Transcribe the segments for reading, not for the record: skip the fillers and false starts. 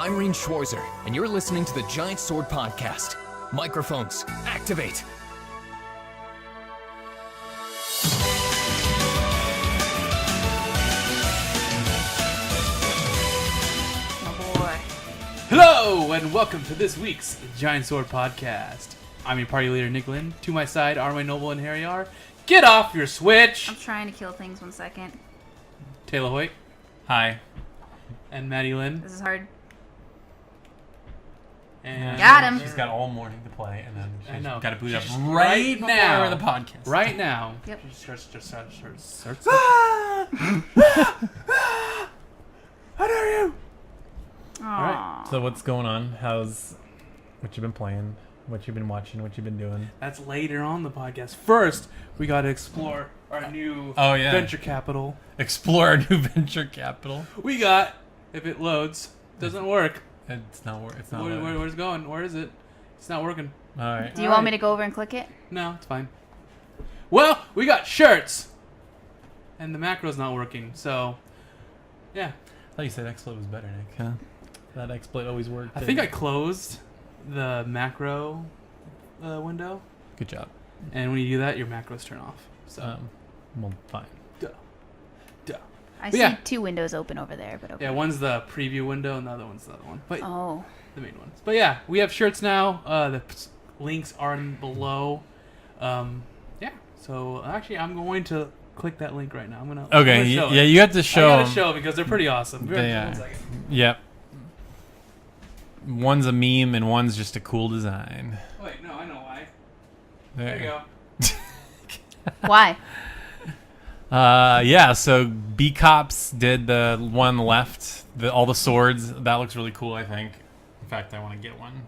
I'm Reen Schwarzer, and you're listening to the Giant Sword Podcast. Microphones, activate! Hello, and welcome to this week's Giant Sword Podcast. I'm your party leader, Nick Lynn. To my side are my Noble and Harry R. Get off your Switch! I'm trying to kill things 1 second. Taylor Hoyt. Hi. And Maddie Lynn. This is hard. And Got him. She's got all morning to play, and then I know. she's got to boot up She's right now before the podcast. Right now. Yep. Starts. How dare you? Aww. All right. So what's going on? What you been playing? What you been watching? What you been doing? That's later on the podcast. First, we got to explore our new venture capital. Explore our new venture capital. We got, if it loads, doesn't work. It's not working. It's not. Where's it going? Where is it? It's not working. All right. Do you want me to go over and click it? No, it's fine. Well, we got shirts, and the macro's not working. So, yeah. I thought you said exploit was better, Nick. Huh? That exploit always worked. I think I closed the macro window. Good job. And when you do that, your macros turn off. So, well, fine. Duh. I But see yeah. 2 windows open over there, but okay. Yeah, one's the preview window, and the other one's the other one. But Oh. the main ones. But yeah, we have shirts now. The links are below. Yeah. So actually, I'm going to click that link right now. I'm gonna. Okay. show Yeah, it. you have to show. I gotta show because they're pretty awesome. They are. 1 second. Yep. One's a meme and one's just a cool design. Wait, no, I know why. There There you go. Why? Yeah, so B Cops did the one on the left, all the swords. That looks really cool, I think. In fact, I want to get one.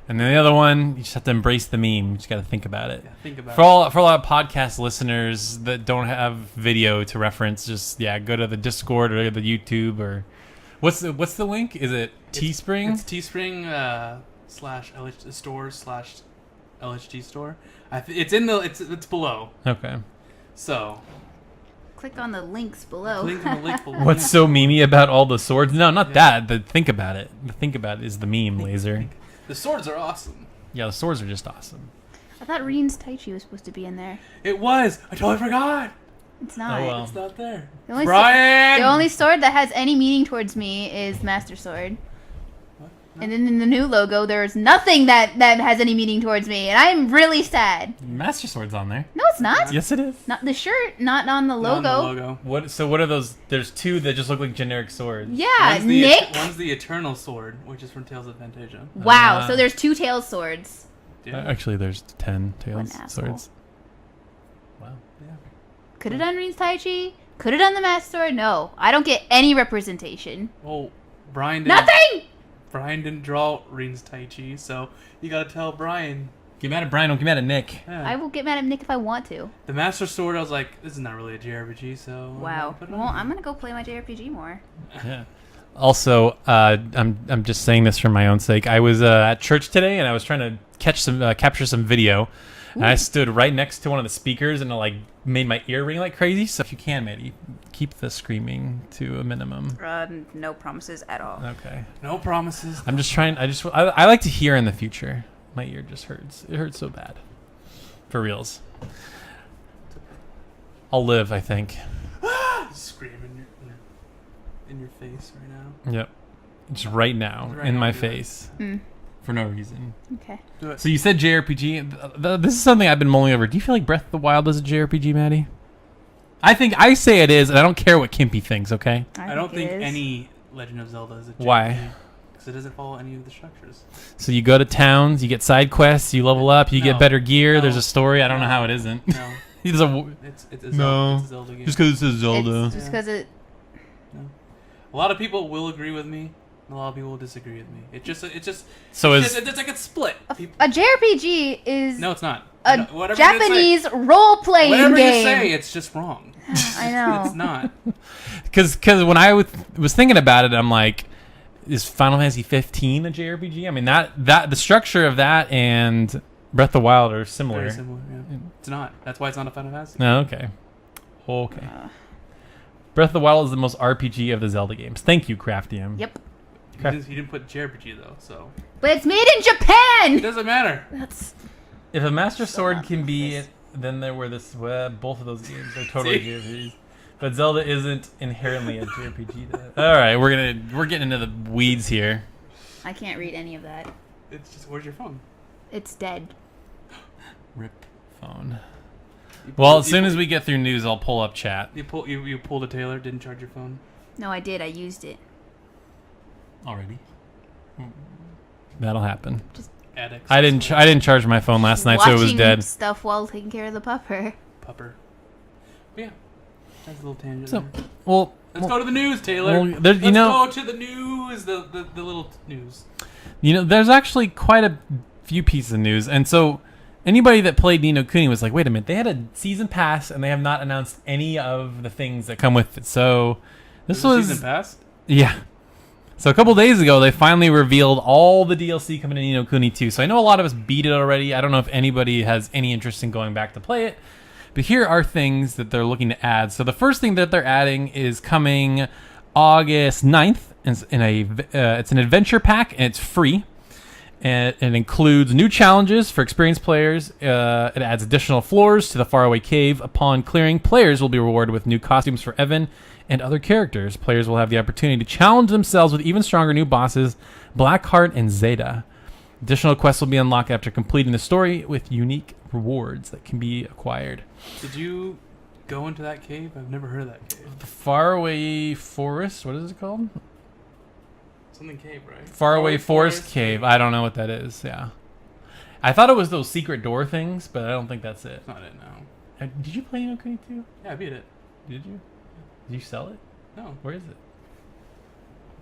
And then the other one, you just have to embrace the meme. You just got to think about it. Yeah, think about For a lot of podcast listeners that don't have video to reference, just go to the Discord or the YouTube or what's the link? Is it Teespring? It's Teespring slash LH store slash LHG store. It's in the it's below. Okay. So Click on the links below. click on the link below. What's so memey about all the swords? No, not that. The think about it. The think about it is the meme laser. The swords are awesome. Yeah, the swords are just awesome. I thought Reen's Tai Chi was supposed to be in there. It was. I totally forgot. It's not. Oh, well. It's not there. The only Brian. The only sword that has any meaning towards me is Master Sword. What? And then in the new logo, there's nothing that has any meaning towards me, and I'm really sad. Master Sword's on there. No, it's not. Yes, it is. Not the shirt, not on the Not logo. on the logo. What are those? There's 2 that just look like generic swords. Yeah, Nick. One's the Eternal Sword, which is from Tales of Fantasia. Wow, so there's 2 Tails swords. Yeah. Actually, there's 10 tails asshole. swords. Wow. Yeah. Could have done Reen's Tai Chi. Could have done the Master Sword. No, I don't get any representation. Well, Brian didn't. Nothing. Brian didn't draw Reen's Tai Chi, so you gotta tell Brian. Get mad at Brian. Don't get mad at Nick. Yeah. I will get mad at Nick if I want to. The Master Sword, I was like, this is not really a JRPG, so. Wow. Put it Well, on. I'm gonna go play my JRPG more. Yeah. Also, I'm just saying this for my own sake. I was at church today and I was trying to capture some video, and I stood right next to one of the speakers and it like made my ear ring like crazy. So if you can, Maddie, keep the screaming to a minimum. No promises at all. Okay. No promises. I'm just trying. I like to hear in the future. My ear just hurts. It hurts so bad. For reals. I'll live, I think. Scream in your face right now. Yep. Just right now, Right in now, my do it. face. For no reason. Okay. Do it. So you said JRPG. This is something I've been mulling over. Do you feel like Breath of the Wild is a JRPG, Maddie? I say it is, and I don't care what Kimpy thinks, okay? I don't think it is. any Legend of Zelda is a JRPG. Why? Because it doesn't follow any of the structures. So you go to towns, you get side quests, you level up, you No. get better gear, No. there's a story. I don't No. know how it isn't. No. It's a, It's a No. Zelda game. just because it says Zelda. It's just because it. A lot of people will agree with me. And a lot of people will disagree with me. It's just So it's is like it's split. People, A JRPG is no, it's not. a No, whatever you're gonna say- Japanese role-playing Whatever game. you say, it's just wrong. I know. It's not. because when I was thinking about it, I'm like, is Final Fantasy 15 a JRPG? I mean that the structure of that and Breath of the Wild are similar. Very similar. Yeah. It's not. That's why it's not a Final Fantasy. No, okay. Breath of the Wild is the most RPG of the Zelda games. Thank you, Craftium. Yep. He didn't put JRPG though, so But it's made in it Japan. doesn't matter. That's If a Master Sword not can be, this. then there were this. Both of those games are totally JRPGs. But Zelda isn't inherently a JRPG. All right, we're getting into the weeds here. I can't read any of that. It's just, where's your phone? It's dead. Rip phone. You Well, pulled- as soon as we get through news, I'll pull up chat. you pulled a Taylor, didn't charge your phone. No, I did. I used it. Already. That'll happen. Addicts. I didn't charge my phone last night, so it was Watching dead. stuff while taking care of the pupper. Pupper. But yeah, that's a little tangent. So, there. well, Let's go to the news, Taylor. well, there- Let's go to the news. The little news. there's actually quite a few pieces of news, and so anybody that played Ni no Kuni was like, "Wait a minute, they had a season pass, and they have not announced any of the things that come with it." So this There's a was season pass. yeah. So a couple days ago, they finally revealed all the DLC coming to Ni no Kuni 2. So I know a lot of us beat it already. I don't know if anybody has any interest in going back to play it. But here are things that they're looking to add. So the first thing that they're adding is coming August 9th. It's an adventure pack, and it's free. And it includes new challenges for experienced players. It adds additional floors to the faraway cave. Upon clearing, players will be rewarded with new costumes for Evan and other characters. Players will have the opportunity to challenge themselves with even stronger new bosses, Blackheart and Zeta. Additional quests will be unlocked after completing the story with unique rewards that can be acquired. Did you go into that cave? I've never heard of that cave. The Faraway Forest, what is it called? Something cave, right? Faraway Forest Cave. I don't know what that is, yeah. I thought it was those secret door things, but I don't think that's it. It's not it now. Did you play Ni no Kuni 2? Yeah, I beat it. Did you? Did you sell it? No, Where is it?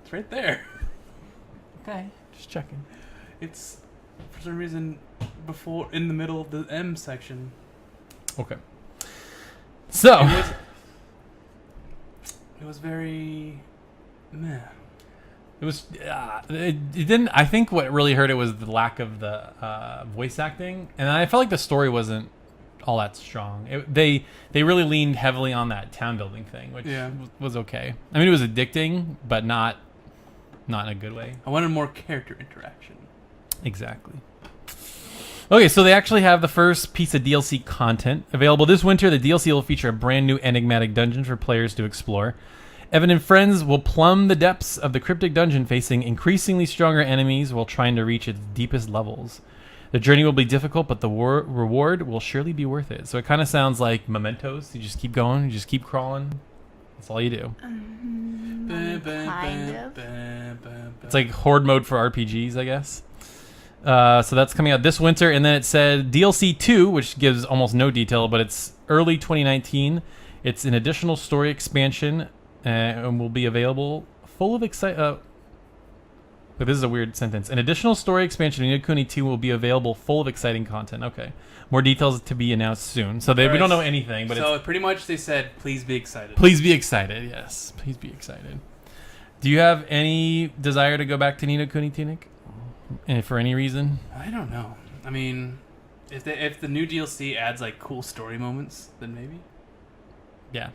it's right there. Okay. Just checking. It's for some reason in the middle of the M section. Okay. So It was very meh. it didn't. I think what really hurt it was the lack of the voice acting, and I felt like the story wasn't all that strong. They really leaned heavily on that town building thing, which was okay. I mean, it was addicting, but not in a good way. I wanted more character interaction. Exactly. Okay, so they actually have the first piece of DLC content available this winter. The DLC will feature a brand new enigmatic dungeon for players to explore. Evan and friends will plumb the depths of the cryptic dungeon, facing increasingly stronger enemies while trying to reach its deepest levels. The journey will be difficult, but the reward will surely be worth it. So it kind of sounds like Mementos. You just keep going, you just keep crawling. That's all you do. Kind of. It's like horde mode for RPGs, I guess. So that's coming out this winter, and then it said DLC 2, which gives almost no detail, but it's early 2019. It's an additional story expansion, and will be available full of excitement. But this is a weird sentence. An additional story expansion in Ni no Kuni 2 will be available full of exciting content. Okay. More details to be announced soon. So we don't know anything, but so pretty much they said, please be excited. Please be excited, yes. Please be excited. Do you have any desire to go back to Ni no Kuni, Tunic? And for any reason? I don't know. I mean, if the new DLC adds like cool story moments, then maybe. Yeah.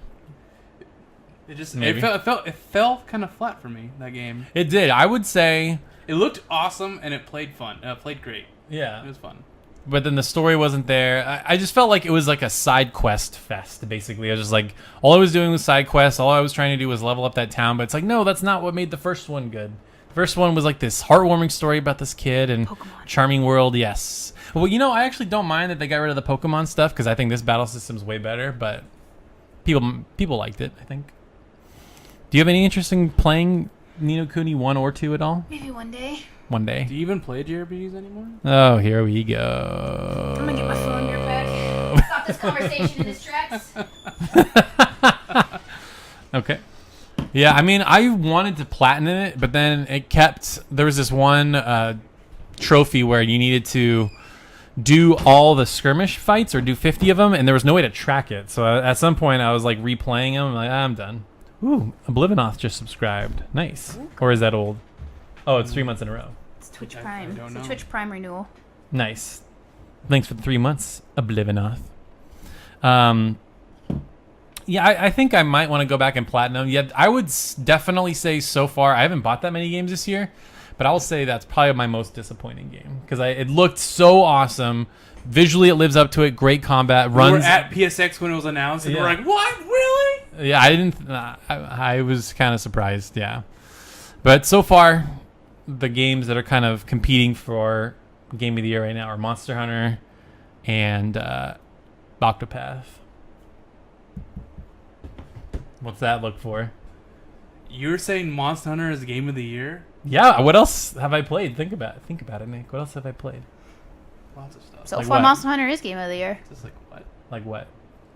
It fell kind of flat for me, that game. It did. I would say it looked awesome and it played fun. Played great. Yeah. It was fun. But then the story wasn't there. I just felt like it was like a side quest fest, basically. I was just like, all I was doing was side quests. All I was trying to do was level up that town. But it's like, no, that's not what made the first one good. The first one was like this heartwarming story about this kid and Pokemon. charming world, yes. Well, I actually don't mind that they got rid of the Pokemon stuff because I think this battle system's way better. But people liked it, I think. Do you have any interest in playing Ni no Kuni 1 or 2 at all? Maybe one day. One day. Do you even play JRPGs anymore? Oh, here we go. I'm gonna get my phone here back. Stop this conversation in its tracks. Okay. Yeah, I mean, I wanted to platinum it, but then there was this one trophy where you needed to do all the skirmish fights or do 50 of them, and there was no way to track it. So at some point, I was like replaying them. I'm like, I'm done. Ooh, Oblivinoth just subscribed. Nice. Or is that old? Oh, it's 3 months in a row. It's Twitch I Prime. don't It's know. a Twitch Prime renewal. Nice. Thanks for the 3 months, Oblivinoth. Yeah, I think I might want to go back and platinum. Yeah, I would definitely say so far, I haven't bought that many games this year, but I will say that's probably my most disappointing game because it looked so awesome. Visually, it lives up to it. Great combat. Runs. We were at PSX when it was announced, and we're like, what? Really? Yeah, I didn't. I was kind of surprised. Yeah, but so far, the games that are kind of competing for Game of the Year right now are Monster Hunter and Octopath. What's that look for? You're saying Monster Hunter is the Game of the Year? Yeah. What else have I played? Think about it, Nick. What else have I played? Lots of stuff. So Like far, what? Monster Hunter is Game of the Year. Just like what? Like what?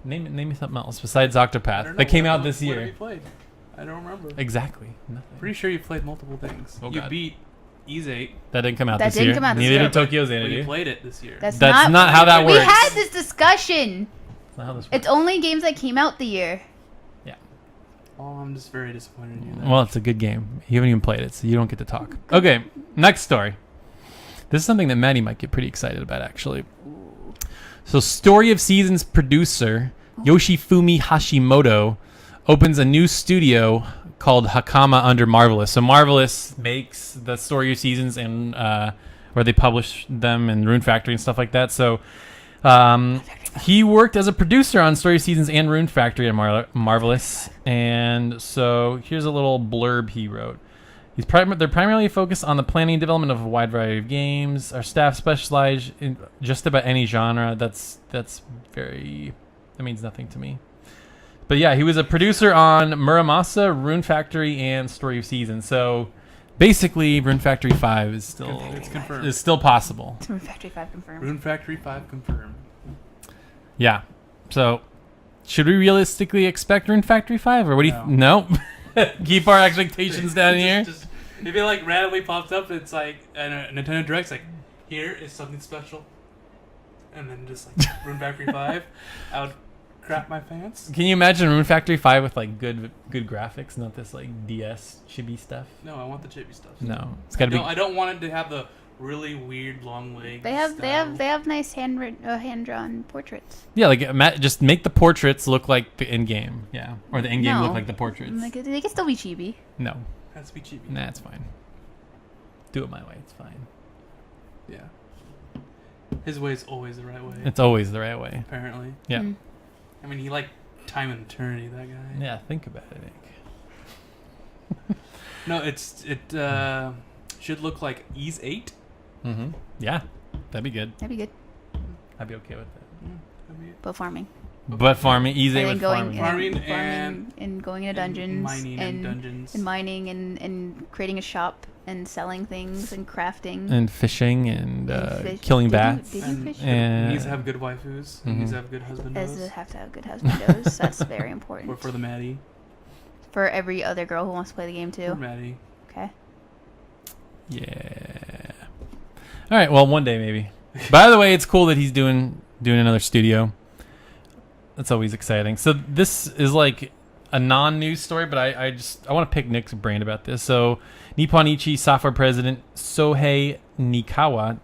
Name me something else besides I don't Octopath know. that came What- out this What have year. you played? I don't remember. Exactly. Nothing. Pretty sure you played multiple things. Oh, You God. beat Ease 8. That didn't come out That this didn't year. come out this Neither year. did Tokyo But you Xanadu. played it this year. That's That's not how that We works. had this discussion. That's not how this works. It's only games that came out the year. Oh, I'm just very disappointed in you. Then. Well, it's a good game. You haven't even played it, so you don't get to talk. Okay, next story. This is something that Maddie might get pretty excited about, actually. So, Story of Seasons producer Yoshifumi Hashimoto opens a new studio called Hakama under Marvelous. So, Marvelous makes the Story of Seasons and where they publish them and Rune Factory and stuff like that. So, he worked as a producer on Story of Seasons and Rune Factory at Marvelous. And so here's a little blurb he wrote. They're primarily focused on the planning and development of a wide variety of games. Our staff specialize in just about any genre. That means nothing to me. But yeah, he was a producer on Muramasa, Rune Factory, and Story of Seasons. So basically, Rune Factory 5 is still It's confirmed. is still possible. Rune Factory 5 confirmed. Rune Factory 5 confirmed. Yeah. So, should we realistically expect Rune Factory 5? Or what do you... No? Keep our expectations down here? Just, if it like randomly pops up, it's like, and Nintendo Direct's like, here is something special. And then just like, Rune Factory 5, I would crap my pants. Can you imagine Rune Factory 5 with like good graphics, not this like DS chibi stuff? No, I want the chibi stuff. No. It's got to be... I don't want it to have the really weird long legs. They have nice hand drawn portraits. Yeah, like just make the portraits look like the in-game. Yeah. Or the in-game No. look like the portraits. Like, they can still be chibi. No. Has to be chibi. Nah, it's fine. Do it my way. It's fine. Yeah. His way is always the right way. It's always the right way. Apparently. Yeah. Mm. I mean, he like time and eternity. That guy. Yeah, think about it, Nick. No, it should look like Ease 8. Mm-hmm. Yeah. That'd be good. That'd be good. I'd be okay with that. But farming. But farming, easy And with then farming. Farming and going into dungeons. Mining and dungeons. And mining and creating a shop and selling things and crafting. And fishing and fish. killing Did you- bats. Did you And fish? he And needs to have good waifus. He needs to have good husbandos. As have to have good husbandos. That's very important. Or for the Maddie. For every other girl who wants to play the game For too. Maddie. Okay. Yeah. All right. Well, one day maybe. By the way, it's cool that he's doing another studio. That's always exciting. So this is like a non-news story, but I want to pick Nick's brain about this. So Nippon Ichi software president Sohei Nikawa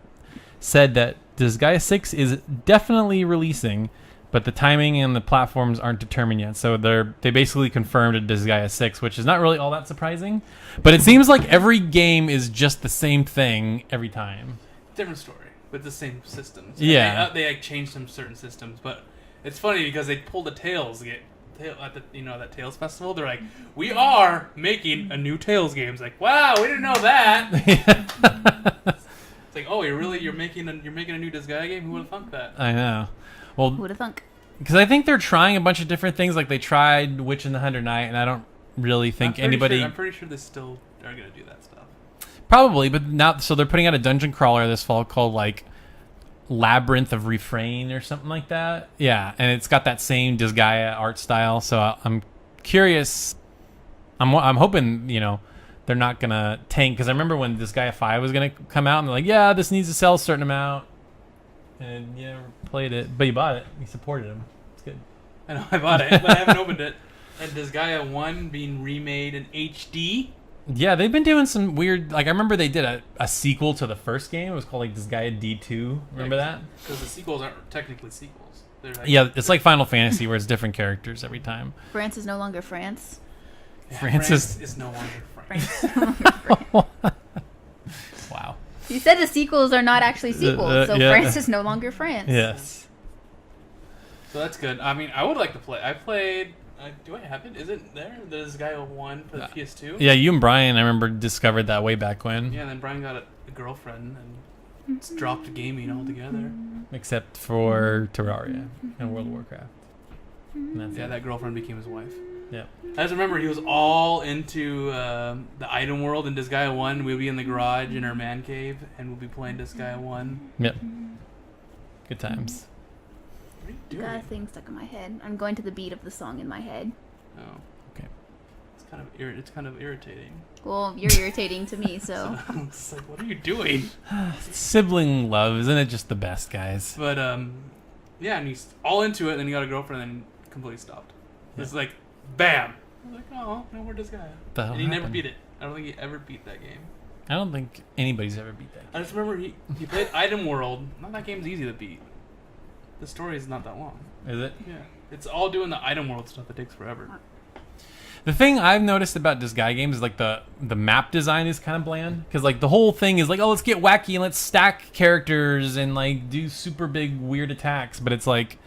said that Disgaea 6 is definitely releasing, but the timing and the platforms aren't determined yet. So they basically confirmed a Disgaea 6, which is not really all that surprising. But it seems like every game is just the same thing every time. Different story, but the same systems. Yeah. They like changed some certain systems, but it's funny because they pulled the Tales at the that Tales festival. They're like, we are making a new Tales game. It's like, wow, we didn't know that. It's like, oh, you're making a new Disgaea game? Who would have thunk that? I know. Well, Who would have thunk? because I think they're trying a bunch of different things. Like they tried Witch in the 100 Night, and I don't really think I'm anybody... pretty sure they still are gonna do that stuff. Probably, but not. So they're putting out a dungeon crawler this fall called like Labyrinth of Refrain or something like that. Yeah, and it's got that same Disgaea art style. So I'm curious. I'm hoping they're not gonna tank, because I remember when Disgaea 5 was gonna come out and they're like, yeah, this needs to sell a certain amount, and you never played it, but you bought it. You supported him. It's good. I know I bought it, but I haven't opened it. And Disgaea 1 being remade in HD. Yeah, they've been doing some weird... Like, I remember they did a sequel to the first game. It was called, like, Disgaea D2. Remember that? Because the sequels aren't technically sequels. They're like, Yeah, it's like Final Fantasy where it's different characters every time. France is no longer France. yeah, France is no longer France. France is no longer France. Wow. You said the sequels are not actually sequels, so yeah. France is no longer France. Yes. So that's good. I mean, I would like to play. I played. Do I have it? Is it there? There's Guy 01 for the PS2. Yeah, you and Brian, I remember, discovered that way back when. Yeah, and then Brian got a girlfriend and dropped gaming altogether. Except for Terraria and World of Warcraft. And that's Yeah, it. that girlfriend became his wife. Yeah. I just remember he was all into the item world in Disgaea 1. We'd be in the garage in our man cave, and we'll be playing Disgaea 1. Yep. Good times. What are you Got a doing? thing stuck in my head. I'm going to the beat of the song in my head. Oh. Okay. It's kind of irritating. Well, you're irritating to me, so. It's like, what are you doing? Sibling love, isn't it just the best, guys? But yeah, and he's all into it. And then he got a girlfriend, and then completely stopped. Yeah. It's like, bam. I was like, oh, no, where'd this guy? The hell And he never happened? beat it. I don't think he ever beat that game. I don't think anybody's ever beat that. I just remember he played Item World. Not that game's easy to beat. The story is not that long. Is it? Yeah, it's all doing the Item World stuff that takes forever. The thing I've noticed about Disgaea games is like the map design is kind of bland, because like the whole thing is like, oh, let's get wacky and let's stack characters and like do super big weird attacks, but it's like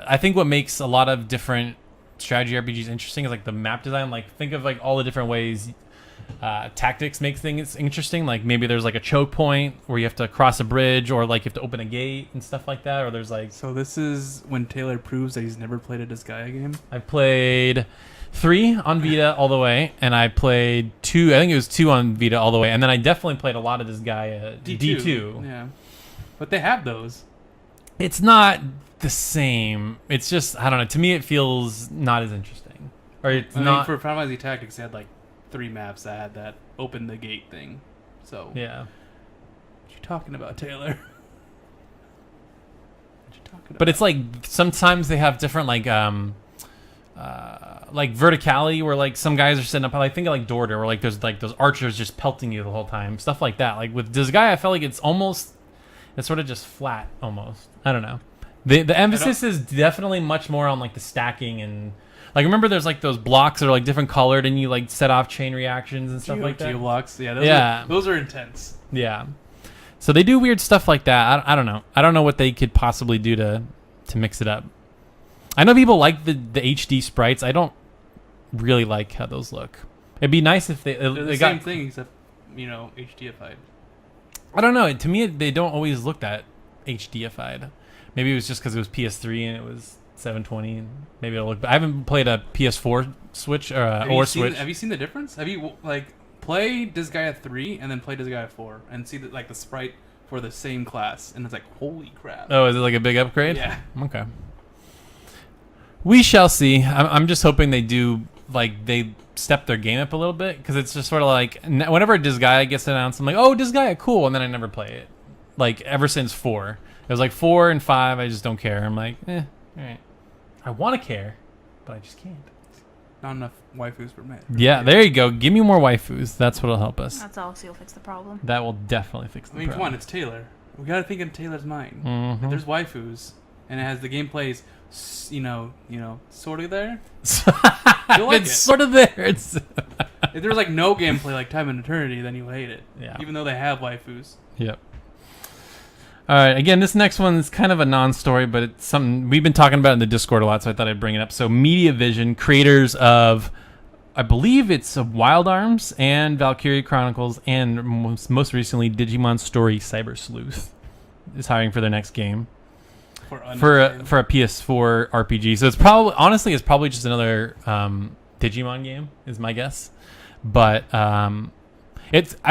I think what makes a lot of different strategy RPGs interesting is like the map design. Like think of like all the different ways tactics make things interesting. Like maybe there's like a choke point where you have to cross a bridge, or like you have to open a gate and stuff like that, or there's like So this is when Taylor proves that he's never played a Disgaea game. I played 3 on Vita all the way, and I played 2. I think it was 2 on Vita all the way, and then I definitely played a lot of this guy D2. Yeah, but they have those. It's not the same. It's just I don't know. To me, it feels not as interesting, or it's I mean, not. for Final Fantasy Tactics, they had like 3 maps that had that open the gate thing. So Yeah, what you talking about, Taylor? What you talking about? but it's like sometimes they have different like verticality where like some guys are sitting up. I think of like Dorter, where like there's like those archers just pelting you the whole time, stuff like that. Like with Disgaea, I felt like it's sort of just flat almost. I don't know. The emphasis is definitely much more on like the stacking and like remember there's like those blocks that are like different colored and you like set off chain reactions and stuff like that. Geoblocks, yeah, those are intense. Yeah. So they do weird stuff like that. I don't know. I don't know what they could possibly do to mix it up. I know people like the HD sprites. I don't really like how those look. It'd be nice if They're they the got same thing except HDified. I don't know. To me, they don't always look that HDified. Maybe it was just because it was PS3 and it was 720. And maybe it'll look. I haven't played a PS4 Switch Switch. Have you seen the difference? Have you like play Disgaea 3 and then play Disgaea 4 and see the sprite for the same class and it's like holy crap. Oh, is it like a big upgrade? Yeah. Okay. We shall see. I'm just hoping they do they step their game up a little bit, because it's just sort of like whenever Disgaea gets announced, I'm like, oh, Disgaea, cool, and then I never play it. Like ever since 4, it was like 4 and 5. I just don't care. I'm like, all right. I want to care, but I just can't. Not enough waifus for me. Yeah, there you go. Give me more waifus. That's what'll help us. That's all, so you'll fix the problem. That will definitely fix the I mean, come problem. on, it's Taylor. We gotta think in Taylor's mind. Mhm. If there's waifus and it has the gameplays, sort of there. You'll like it's it. sort of there. It's If there's like no gameplay like Time and Eternity, then you'll hate it. Yeah. Even though they have waifus. Yep. All right. Again, this next one is kind of a non-story, but it's something we've been talking about in the Discord a lot, so I thought I'd bring it up. So, Media Vision, creators of, I believe it's Wild Arms and Valkyria Chronicles, and most recently Digimon Story Cyber Sleuth, is hiring for their next game for a PS4 RPG. So it's probably just another Digimon game, is my guess. But I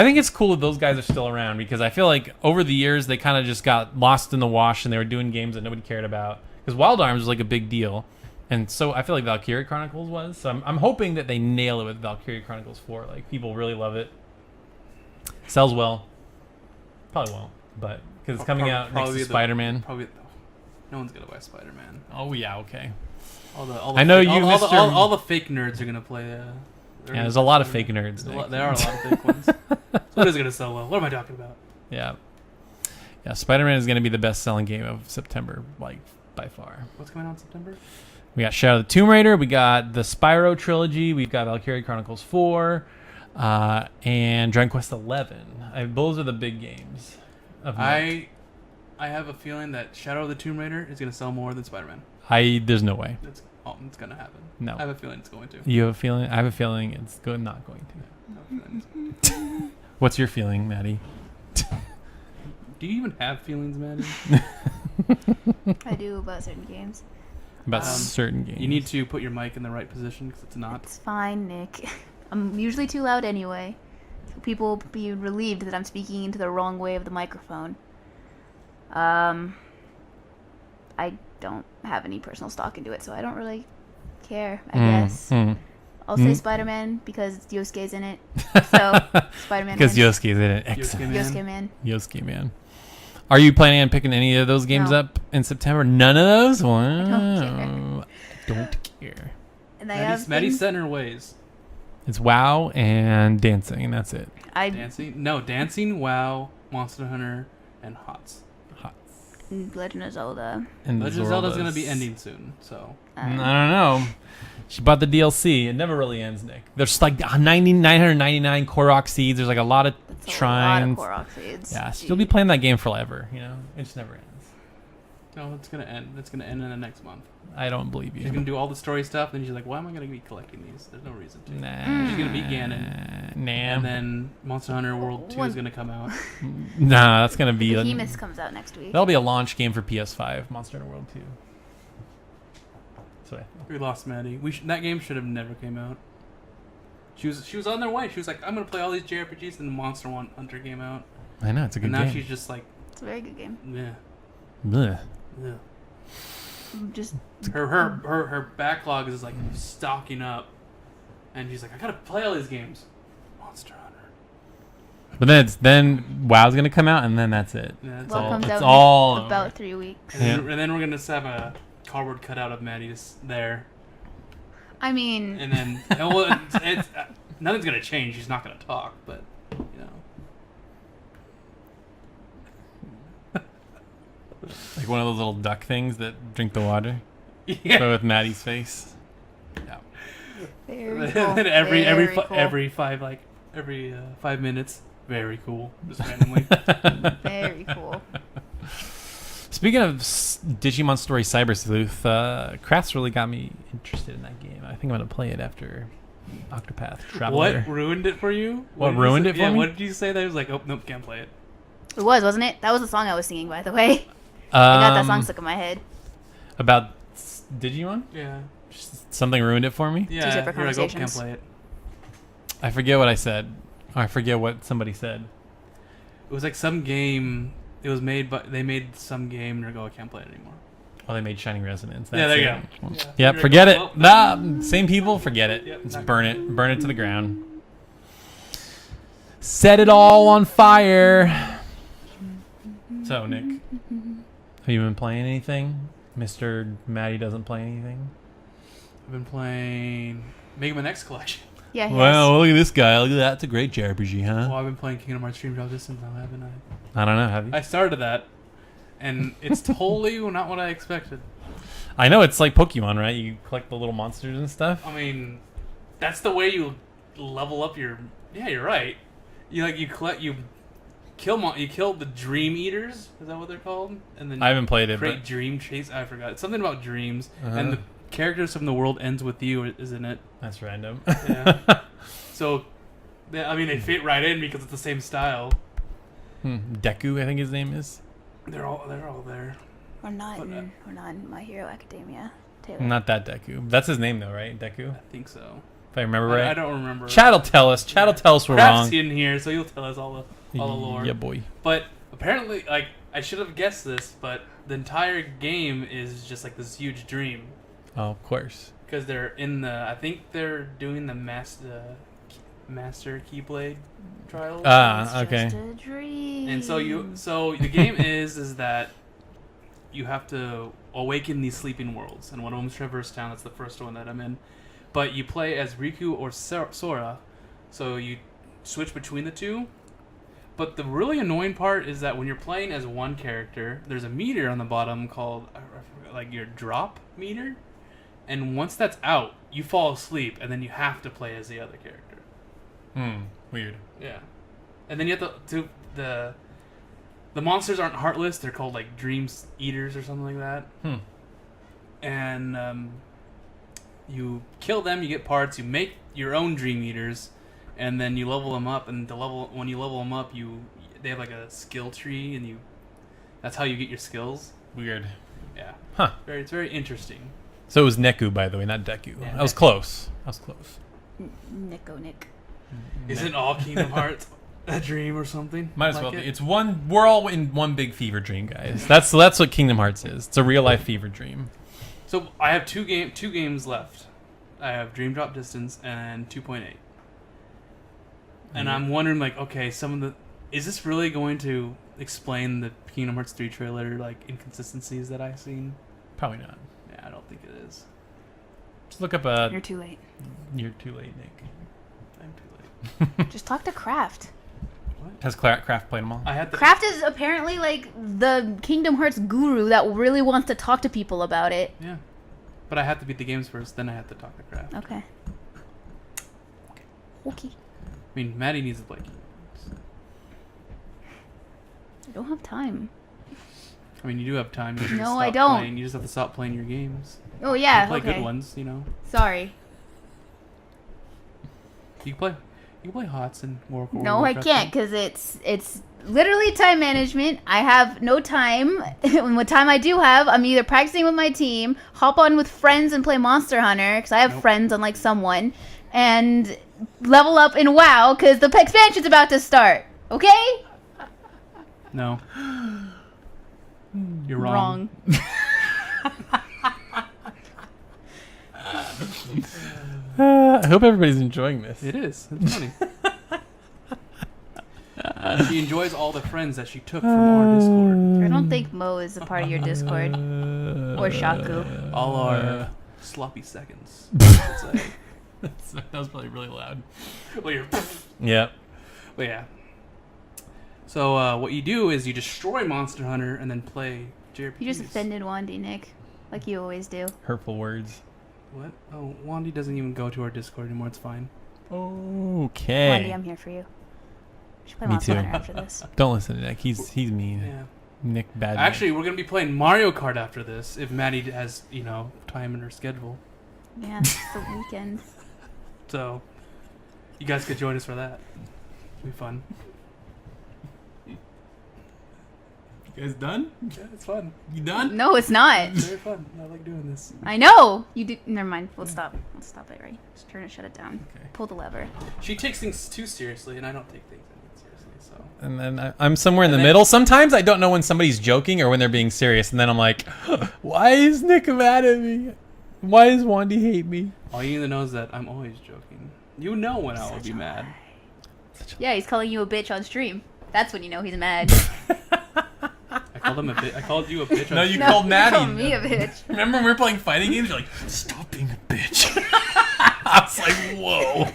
think it's cool that those guys are still around, because I feel like over the years they kind of just got lost in the wash and they were doing games that nobody cared about. Because Wild Arms was like a big deal, and so I feel like Valkyria Chronicles was. So I'm hoping that they nail it with Valkyria Chronicles 4. Like people really love it. Sells well. Probably won't, but because it's coming out next to Spider-Man. Probably. No one's gonna buy Spider-Man. Oh yeah, okay. All I know you, all Mr. all the fake nerds are gonna play. Yeah, there's a lot of fake nerds. There are a lot of fake ones. What is gonna sell well? What am I talking about? Yeah. Yeah, Spider-Man is going to be the best-selling game of September, like by far. What's coming out in September? We got Shadow of the Tomb Raider. We got the Spyro trilogy. We've got Valkyria Chronicles 4, and Dragon Quest 11. Those are the big games. I have a feeling that Shadow of the Tomb Raider is going to sell more than Spider-Man. There's no way. It's going to happen. No. I have a feeling it's going to. You have a feeling? I have a feeling it's not going to. What's your feeling, Maddie? Do you even have feelings, Maddie? I do about certain games. About certain games. You need to put your mic in the right position because it's not. It's fine, Nick. I'm usually too loud anyway. So people be relieved that I'm speaking into the wrong way of the microphone. I don't have any personal stock into it, so I don't really care, I guess. I'll say Spider-Man because Yosuke's in it. So, Spider-Man because wins. Yosuke's in it. Excellent. Yosuke man. Are you planning on picking any of those games up in September? None of those? Wow. Don't care. And I Maddie's set in her ways. It's WoW and dancing, and that's it. Dancing? No, dancing, WoW, Monster Hunter, and HOTS. Legend of Zelda. And Legend of Zelda's going to be ending soon, so. I don't know. She bought the DLC. It never really ends, Nick. There's like 999 Korok seeds. There's like a lot of shrines. A lot of Korok seeds. Yeah, she'll be playing that game forever. You know, it just never ends. No, it's going to end. It's going to end in the next month. I don't believe you. She's going to do all the story stuff, and she's like, why am I going to be collecting these? There's no reason to. Nah. She's going to beat Ganon. Nah. And then Monster Hunter World 2 is going to come out. Nah, that's going to be... Behemoth comes out next week. That'll be a launch game for PS5, Monster Hunter World 2. So We lost Maddie. That game should have never came out. She was on their way. She was like, I'm going to play all these JRPGs, and the Monster Hunter came out. I know, it's a good and game. now she's just like... It's a very good game. Yeah. Blech. Yeah. Just her backlog is like stocking up, and she's like, I gotta play all these games. Monster Hunter. But then WoW's gonna come out, and then that's it. Yeah, well, all. comes It's out all in about over. 3 weeks. And then we're gonna just have a cardboard cutout of Maddie just there. I mean, And then it's nothing's gonna change. She's not gonna talk, but you know. Like one of those little duck things that drink the water. Yeah. But with Maddie's face. Yeah. very cool. And every 5 minutes, very cool, just randomly. Very cool. Speaking of Digimon Story Cyber Sleuth, Crafts really got me interested in that game. I think I'm gonna play it after Octopath Traveler. What ruined it for you? What ruined it for me? Yeah, what did you say? That it was like, oh nope, can't play it. It wasn't it? That was the song I was singing, by the way. I got that song stuck in my head. About Digimon? Yeah. Something ruined it for me? Yeah. separate You're like, oh, can't conversations. play it. I forget what I said. Or I forget what somebody said. It was like some game. It was made, but they made some game, and you're like, oh, I can't play it anymore. Oh, they made Shining Resonance. Yeah, there you go. Well, Yeah. Yep, You're forget like, it. oh, Nah, same people, forget it. Yep, Just not burn gonna- it. Burn it to the ground. Set it all on fire. So, Nick, have you been playing anything? Mr. Maddie doesn't play anything? I've been playing Mega Man X Collection. Yeah, he Wow, look at this guy. Look at that. It's a great JRPG, huh? Well, I've been playing Kingdom Hearts Dream Drop Distance now, haven't I? I don't know. Have you? I started that, and it's totally not what I expected. I know it's like Pokemon, right? You collect the little monsters and stuff. I mean, that's the way you level up your. Yeah, you're right. You kill the Dream Eaters. Is that what they're called? And then I haven't played it, create but Dream Chase. I forgot. It's something about dreams, Uh-huh. and the characters from The World Ends With You, isn't it? that's random. Yeah. So, they fit right in because it's the same style. Deku, I think his name is. They're all there. We're not But, in My Hero Academia. Taylor. Not that Deku. That's his name, though, right? Deku? I think so. If I remember I right. don't remember. Chad will tell us. Chad will tell us we're Craft's wrong. in here, so he'll tell us all the lore. Yeah, boy. But apparently, like, I should have guessed this, but the entire game is just like this huge dream. Oh, of course. Because they're I think they're doing the Master Keyblade trials. Ah, okay. Just a dream. And so the game is that you have to awaken these sleeping worlds, and one of them is Traverse Town. That's the first one that I'm in. But you play as Riku or Sora, so you switch between the two. But the really annoying part is that when you're playing as one character, there's a meter on the bottom called like your drop meter, and once that's out, you fall asleep, and then you have to play as the other character. Weird. Yeah, and then you have to the monsters aren't heartless; they're called like dream eaters or something like that. And you kill them, you get parts, you make your own dream eaters, and then you level them up. And when you level them up, they have like a skill tree, and that's how you get your skills. Weird. Yeah. Huh. It's very interesting. So it was Neku, by the way, not Deku. Yeah, I was close. Nico Nick. Isn't all Kingdom Hearts a dream or something? Might as like well be. it? It's one. We're all in one big fever dream, guys. That's what Kingdom Hearts is. It's a real life fever dream. So I have two games left. I have Dream Drop Distance and 2.8. And I'm wondering, like, okay, is this really going to explain the Kingdom Hearts 3 trailer, like, inconsistencies that I've seen? Probably not. Yeah, I don't think it is. Just look up You're too late. You're too late, Nick. I'm too late. Just talk to Kraft. What? Has Kraft played them all? I had the... Kraft is apparently like the Kingdom Hearts guru that really wants to talk to people about it. Yeah. But I have to beat the games first, then I have to talk to Kraft. Okay. Okay. I mean, Maddie needs to play games. I don't have time. I mean, you do have time. You just No, I stop don't. Playing. You just have to stop playing your games. Oh yeah. You play Okay. good ones, you know. Sorry. You can play HOTS and World of No, I Warcraft. can't because it's literally time management. I have no time. And what time I do have, I'm either practicing with my team, hop on with friends and play Monster Hunter because I have friends unlike someone, and level up in WoW because the expansion's about to start. Okay? No. You're wrong. I hope everybody's enjoying this. It is. It's funny. She enjoys all the friends that she took from our Discord. I don't think Mo is a part of your Discord or Shaku. All our sloppy seconds. I'd say. That was probably really loud. Well, you're... Yep. But yeah. So what you do is you destroy Monster Hunter and then play JRPGs. You just offended Wandy, Nick, like you always do. Hurtful words. What? Oh, Wandy doesn't even go to our Discord anymore. It's fine. Okay. Wandy, I'm here for you. We should play Me Monster too. Hunter after this. Don't listen to Nick. He's mean. Yeah. Nick bad. Actually, we're gonna be playing Mario Kart after this if Maddie has time in her schedule. Yeah, it's the weekend. So you guys could join us for that. It'll be fun. You guys done? Yeah, it's fun. You done? No, it's not. It's very fun. I like doing this. I know. You do. Never mind. We'll stop. Let's stop it right. Just turn it, shut it down. Okay. Pull the lever. She takes things too seriously, and I don't take things seriously. So And then I'm somewhere in the And then- middle. Sometimes I don't know when somebody's joking or when they're being serious, and then I'm like, why is Nick mad at me? Why does Wandy hate me? all you need to know is that I'm always joking. You know when I will be mad. Yeah, he's calling you a bitch on stream. That's when you know he's mad. I called him a bitch. I called you a bitch. No, on you stream. called Maddie. Call me a bitch. Remember when we were playing fighting games? You're like, stop being a bitch. I was like, whoa.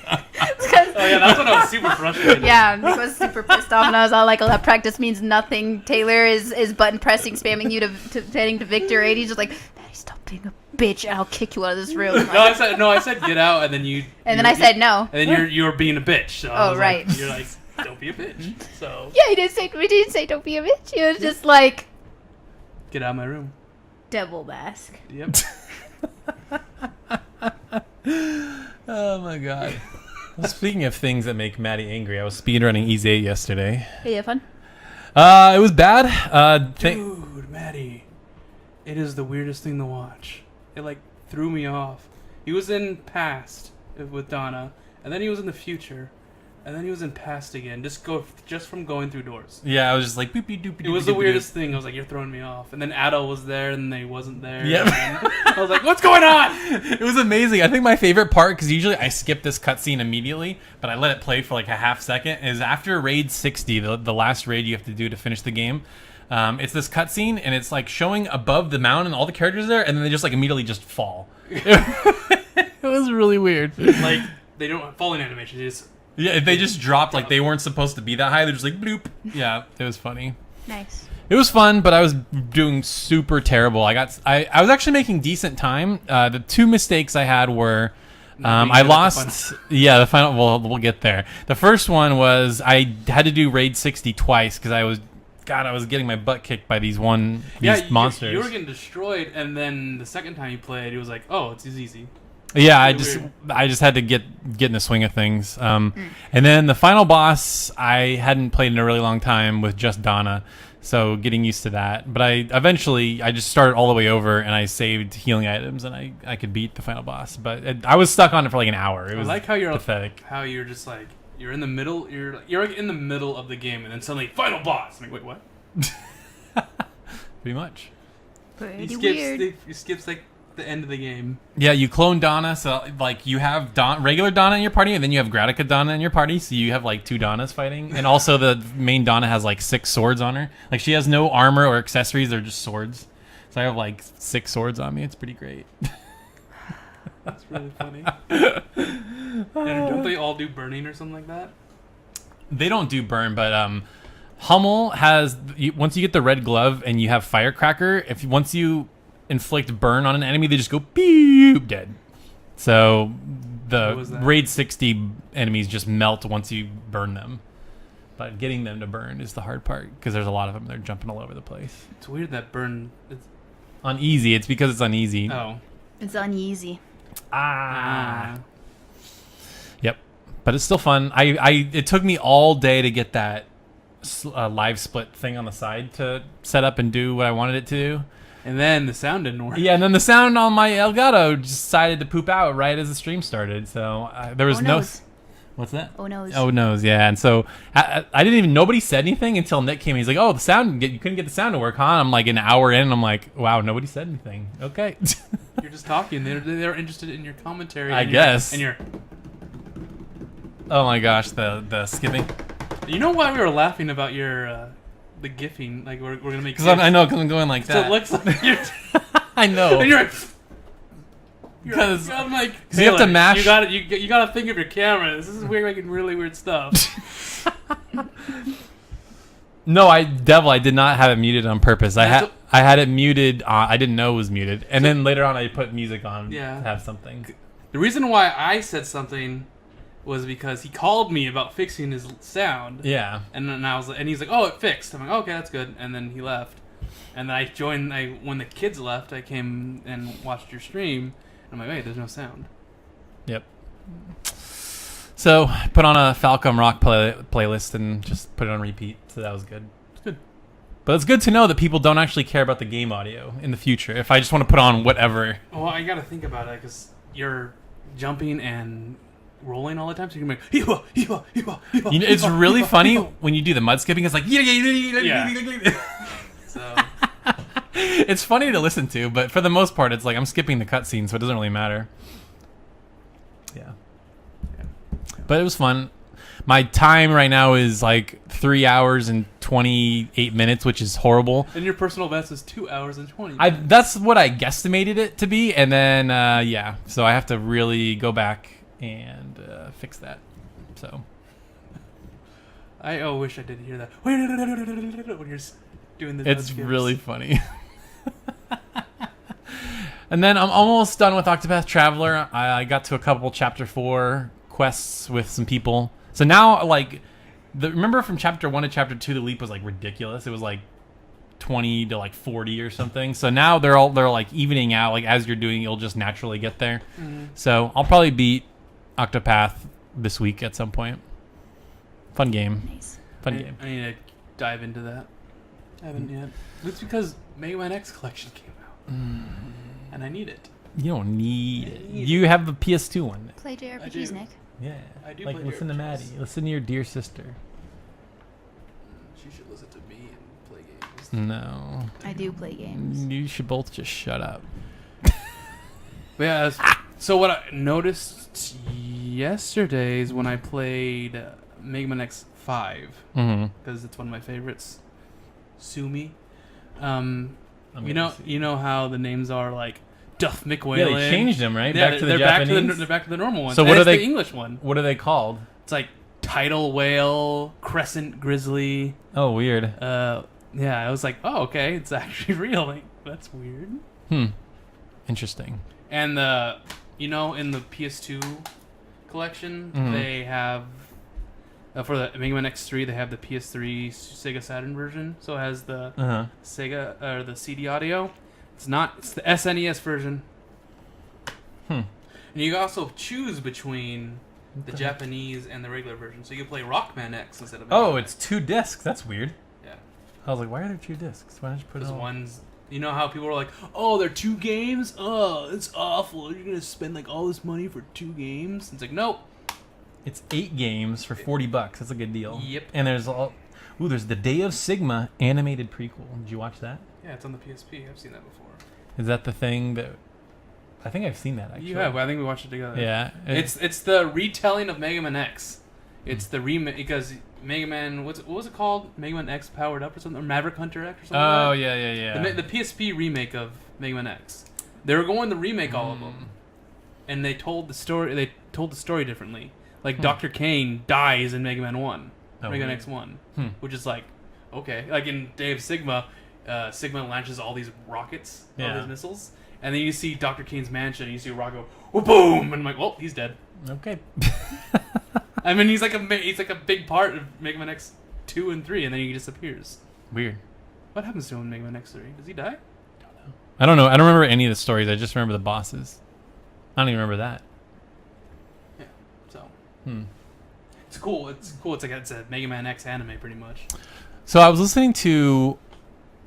Oh yeah, that's when I was super frustrated. Yeah, Nick was super pissed off, and I was all like, "Oh, that practice means nothing." Taylor is button pressing, spamming you to heading to victor 80. He's just like, "Maddie, stop being a bitch, and I'll kick you out of this room." No, I said get out, and then you. And then I said no. And then you're being a bitch. So I Oh, was right. Like, you're like, don't be a bitch. So Yeah, we didn't say don't be a bitch. He was just like get out of my room. devil mask. Yep. Oh my god. Speaking of things that make Maddie angry, I was speedrunning Easy 8 yesterday. Hey, you have fun? It was bad. Dude, Maddie, it is the weirdest thing to watch. It like threw me off. He was in past with Donna, and then he was in the future, and then he was in past again. Just from going through doors. Yeah, I was just like, boop, doop, doop, It was the weirdest thing. I was like, you're throwing me off. And then Adel was there, and then he wasn't there. Yep. And I was like, what's going on? It was amazing. I think my favorite part, because usually I skip this cutscene immediately, but I let it play for like a half second, is after raid 60, the last raid you have to do to finish the game. It's this cutscene, and it's like showing above the mountain, and all the characters there, and then they just like immediately just fall. It was really weird. Like, they don't have falling animation. They just Yeah, they just dropped like they weren't supposed to be that high. They're just like bloop. Yeah, it was funny. Nice. It was fun, but I was doing super terrible. I was actually making decent time. The two mistakes I had were I lost. Yeah, the final. Well, we'll get there. The first one was I had to do raid 60 twice because I was getting my butt kicked by these monsters. You were getting destroyed, and then the second time you played, it was like, oh, it's easy. Yeah, I just had to get in the swing of things. And then the final boss, I hadn't played in a really long time with just Donna, so getting used to that. But I just started all the way over, and I saved healing items, and I could beat the final boss. But I was stuck on it for like an hour. It was I like how you're pathetic. How you're just like you're in the middle. You're like in the middle of the game, and then suddenly final boss. I'm like, wait, what? Pretty much. Pretty weird. He skips like the end of the game. Yeah, you clone Donna, so like you have regular Donna in your party, and then you have Gradica Donna in your party, so you have like two Donnas fighting. And also the main Donna has like 6 swords on her. Like she has no armor or accessories, they're just swords. So I have like 6 swords on me. It's pretty great. That's really funny. And don't they all do burning or something like that? They don't do burn, but Hummel has once you get the red glove and you have Firecracker, once you inflict burn on an enemy, they just go beep dead. So the raid 60 enemies just melt once you burn them. But getting them to burn is the hard part because there's a lot of them. They're jumping all over the place. It's weird that burn. It's uneasy. It's because it's uneasy. Oh, it's uneasy. Yep. But it's still fun. It took me all day to get that live split thing on the side to set up and do what I wanted it to do. And then the sound didn't work. Yeah, and then the sound on my Elgato decided to poop out right as the stream started. So there was no... What's that? Oh, noes. Oh, noes, yeah. And so I didn't even... Nobody said anything until Nick came. He's like, oh, the sound... You couldn't get the sound to work, huh? I'm like an hour in, and I'm like, wow, nobody said anything. Okay. You're just talking. They're interested in your commentary. I guess. And your... Oh, my gosh, the skipping. You know why we were laughing about your... the gifting, like we're gonna make. Because I know, because I'm going like that. So it looks like you're. I know. And you're like. Because I'm like, you have to mash. You gotta think of your camera. This is weird, making really weird stuff. No, I did not have it muted on purpose. I had it muted. I didn't know it was muted, and then later on I put music on to have something. The reason why I said something was because he called me about fixing his sound. Yeah. And then and he's like, "Oh, it fixed." I'm like, "Okay, that's good." And then he left. And then I joined. When the kids left, I came and watched your stream. And I'm like, "Wait, there's no sound." Yep. So I put on a Falcom Rock playlist and just put it on repeat. So that was good. It's good. But it's good to know that people don't actually care about the game audio in the future. If I just want to put on whatever. Well, I gotta think about it because you're jumping and rolling all the time, so you can make it's really funny when you do the mud skipping. It's like So it's funny to listen to, but for the most part, it's like I'm skipping the cutscene, so it doesn't really matter. Yeah. But it was fun. My time right now is like 3 hours and 28 minutes, which is horrible. And your personal best is 2 hours and 20 minutes. That's what I guesstimated it to be, and then so I have to really go back and fix that. So I wish I did hear that when you're doing the. It's really funny. And then I'm almost done with Octopath Traveler. I got to a couple Chapter 4 quests with some people. So now, like, remember from Chapter 1 to Chapter 2, the leap was like ridiculous. It was like 20 to like 40 or something. So now they're like evening out. Like as you're doing, you'll just naturally get there. Mm-hmm. So I'll probably beat Octopath this week at some point. Fun game. Nice. Fun game. I need to dive into that. I haven't yet. It's because Mega Man X Collection came out, and I need it. You don't need it. You have the PS2 one. Play JRPGs, Nick. Yeah. I do. Like play listen JRPGs. to Maddie. Listen to your dear sister. She should listen to me and play games. No. I do play games. You should both just shut up. But yeah. So what I noticed yesterday is when I played Mega Man X5, because it's one of my favorites. Sumi. You know how the names are like Duff McWhalen. Yeah, they changed them, right? Yeah, back to the Japanese. They're back to the normal one. So what are they? The English one. What are they called? It's like tidal whale, crescent grizzly. Oh, weird. Yeah, I was like, oh, okay, it's actually real. Like, that's weird. Interesting. And in the PS2 collection, they have for the Mega Man X3, they have the PS3 Sega Saturn version, so it has the Sega or the CD audio. It's the SNES version. And you can also choose between the Japanese and the regular version, so you can play Rockman X instead of. Mega Man it's 2 discs. That's weird. Yeah. I was like, why are there 2 discs? Why don't you put it Because all? one's. You know how people are like, oh, they're 2 games? Oh, it's awful. You're gonna spend like all this money for 2 games? It's like, nope. It's 8 games for $40. That's a good deal. Yep. And there's there's the Day of Sigma animated prequel. Did you watch that? Yeah, it's on the PSP. I've seen that before. Is that the thing that? I think I've seen that actually. You have. I think we watched it together. Yeah. It's the retelling of Mega Man X. It's the remake because Mega Man. What was it called? Mega Man X Powered Up or something? Or Maverick Hunter X or something? Oh like that? yeah. The PSP remake of Mega Man X. They were going to remake all of them, and they told the story. They told the story differently. Like Dr. Kane dies in Mega Man 1, Mega Man X1, which is like, okay. Like in Day of Sigma, Sigma launches all these rockets, all these missiles, and then you see Dr. Kane's mansion, and you see a rocket go, boom, and I'm like, well, he's dead. Okay. I mean, he's like a big part of Mega Man X2 and 3, and then he disappears. Weird. What happens to him in Mega Man X3? Does he die? I don't know. I don't remember any of the stories. I just remember the bosses. I don't even remember that. Yeah. So. It's cool. It's a Mega Man X anime, pretty much. So I was listening to,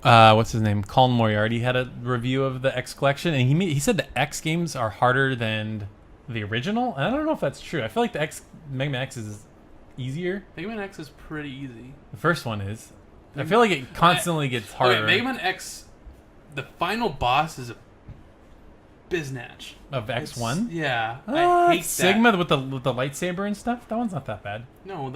what's his name? Colin Moriarty had a review of the X collection, and he said the X games are harder than the original. And I don't know if that's true. I feel like the Mega Man X is easier. Mega Man X is pretty easy. The first one is. I feel like it constantly gets harder. Okay, Mega Man X, the final boss is a biznatch. Of X1? Yeah, I hate Sigma that. with the lightsaber and stuff. That one's not that bad. No,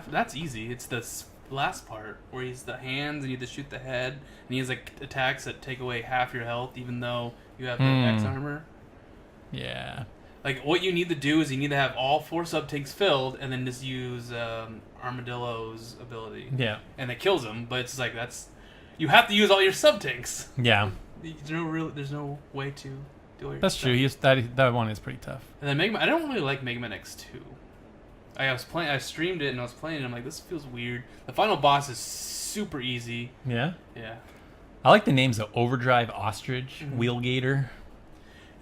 that's easy. It's the last part where he's the hands and you have to shoot the head, and he has like attacks that take away half your health, even though you have the X armor. Yeah. Like what you need to do is you need to have all 4 sub-tanks filled, and then just use Armadillo's ability. Yeah. And it kills him, but it's like you have to use all your sub-tanks. Yeah. There's no way to do it. That's true. That one is pretty tough. And then I don't really like Mega Man X2. I streamed it and I was playing it, and I'm like, this feels weird. The final boss is super easy. Yeah? Yeah. I like the names of Overdrive, Ostrich, Wheelgator.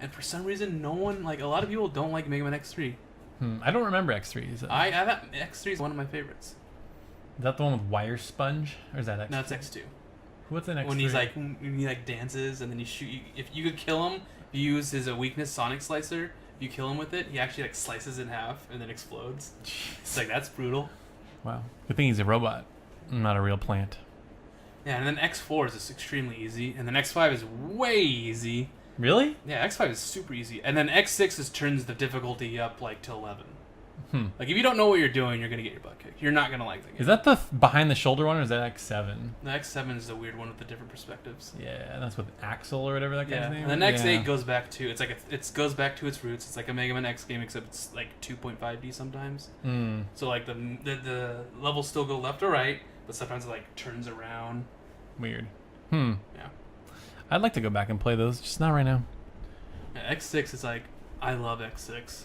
And for some reason, no one, like, a lot of people don't like Mega Man X3. I don't remember X3. Is I thought X3 is one of my favorites. that the one with Wire Sponge? Or is that X2? No, it's X2. What's the next When he dances and then you shoot. If you could kill him, you use his weakness, Sonic Slicer. If you kill him with it, he actually like slices in half and then explodes. It's like, that's brutal. Wow. Good thing he's a robot, not a real plant. Yeah, and then X4 is just extremely easy, and then X5 is way easy. Really? Yeah, X5 is super easy, and then X6 turns the difficulty up like to 11. Like if you don't know what you're doing, you're gonna get your butt kicked. You're not gonna like the game. Is that the behind the shoulder one, or is that X7? The X7 is the weird one with the different perspectives. Yeah, that's with Axel or whatever that guy's Yeah, name. and then X8 goes back to it goes back to its roots. It's like a Mega Man X game, except it's like 2.5D sometimes. So like the levels still go left or right, but sometimes it like turns around. Weird. Yeah. I'd like to go back and play those, just not right now. Yeah, X6 is like, I love X6.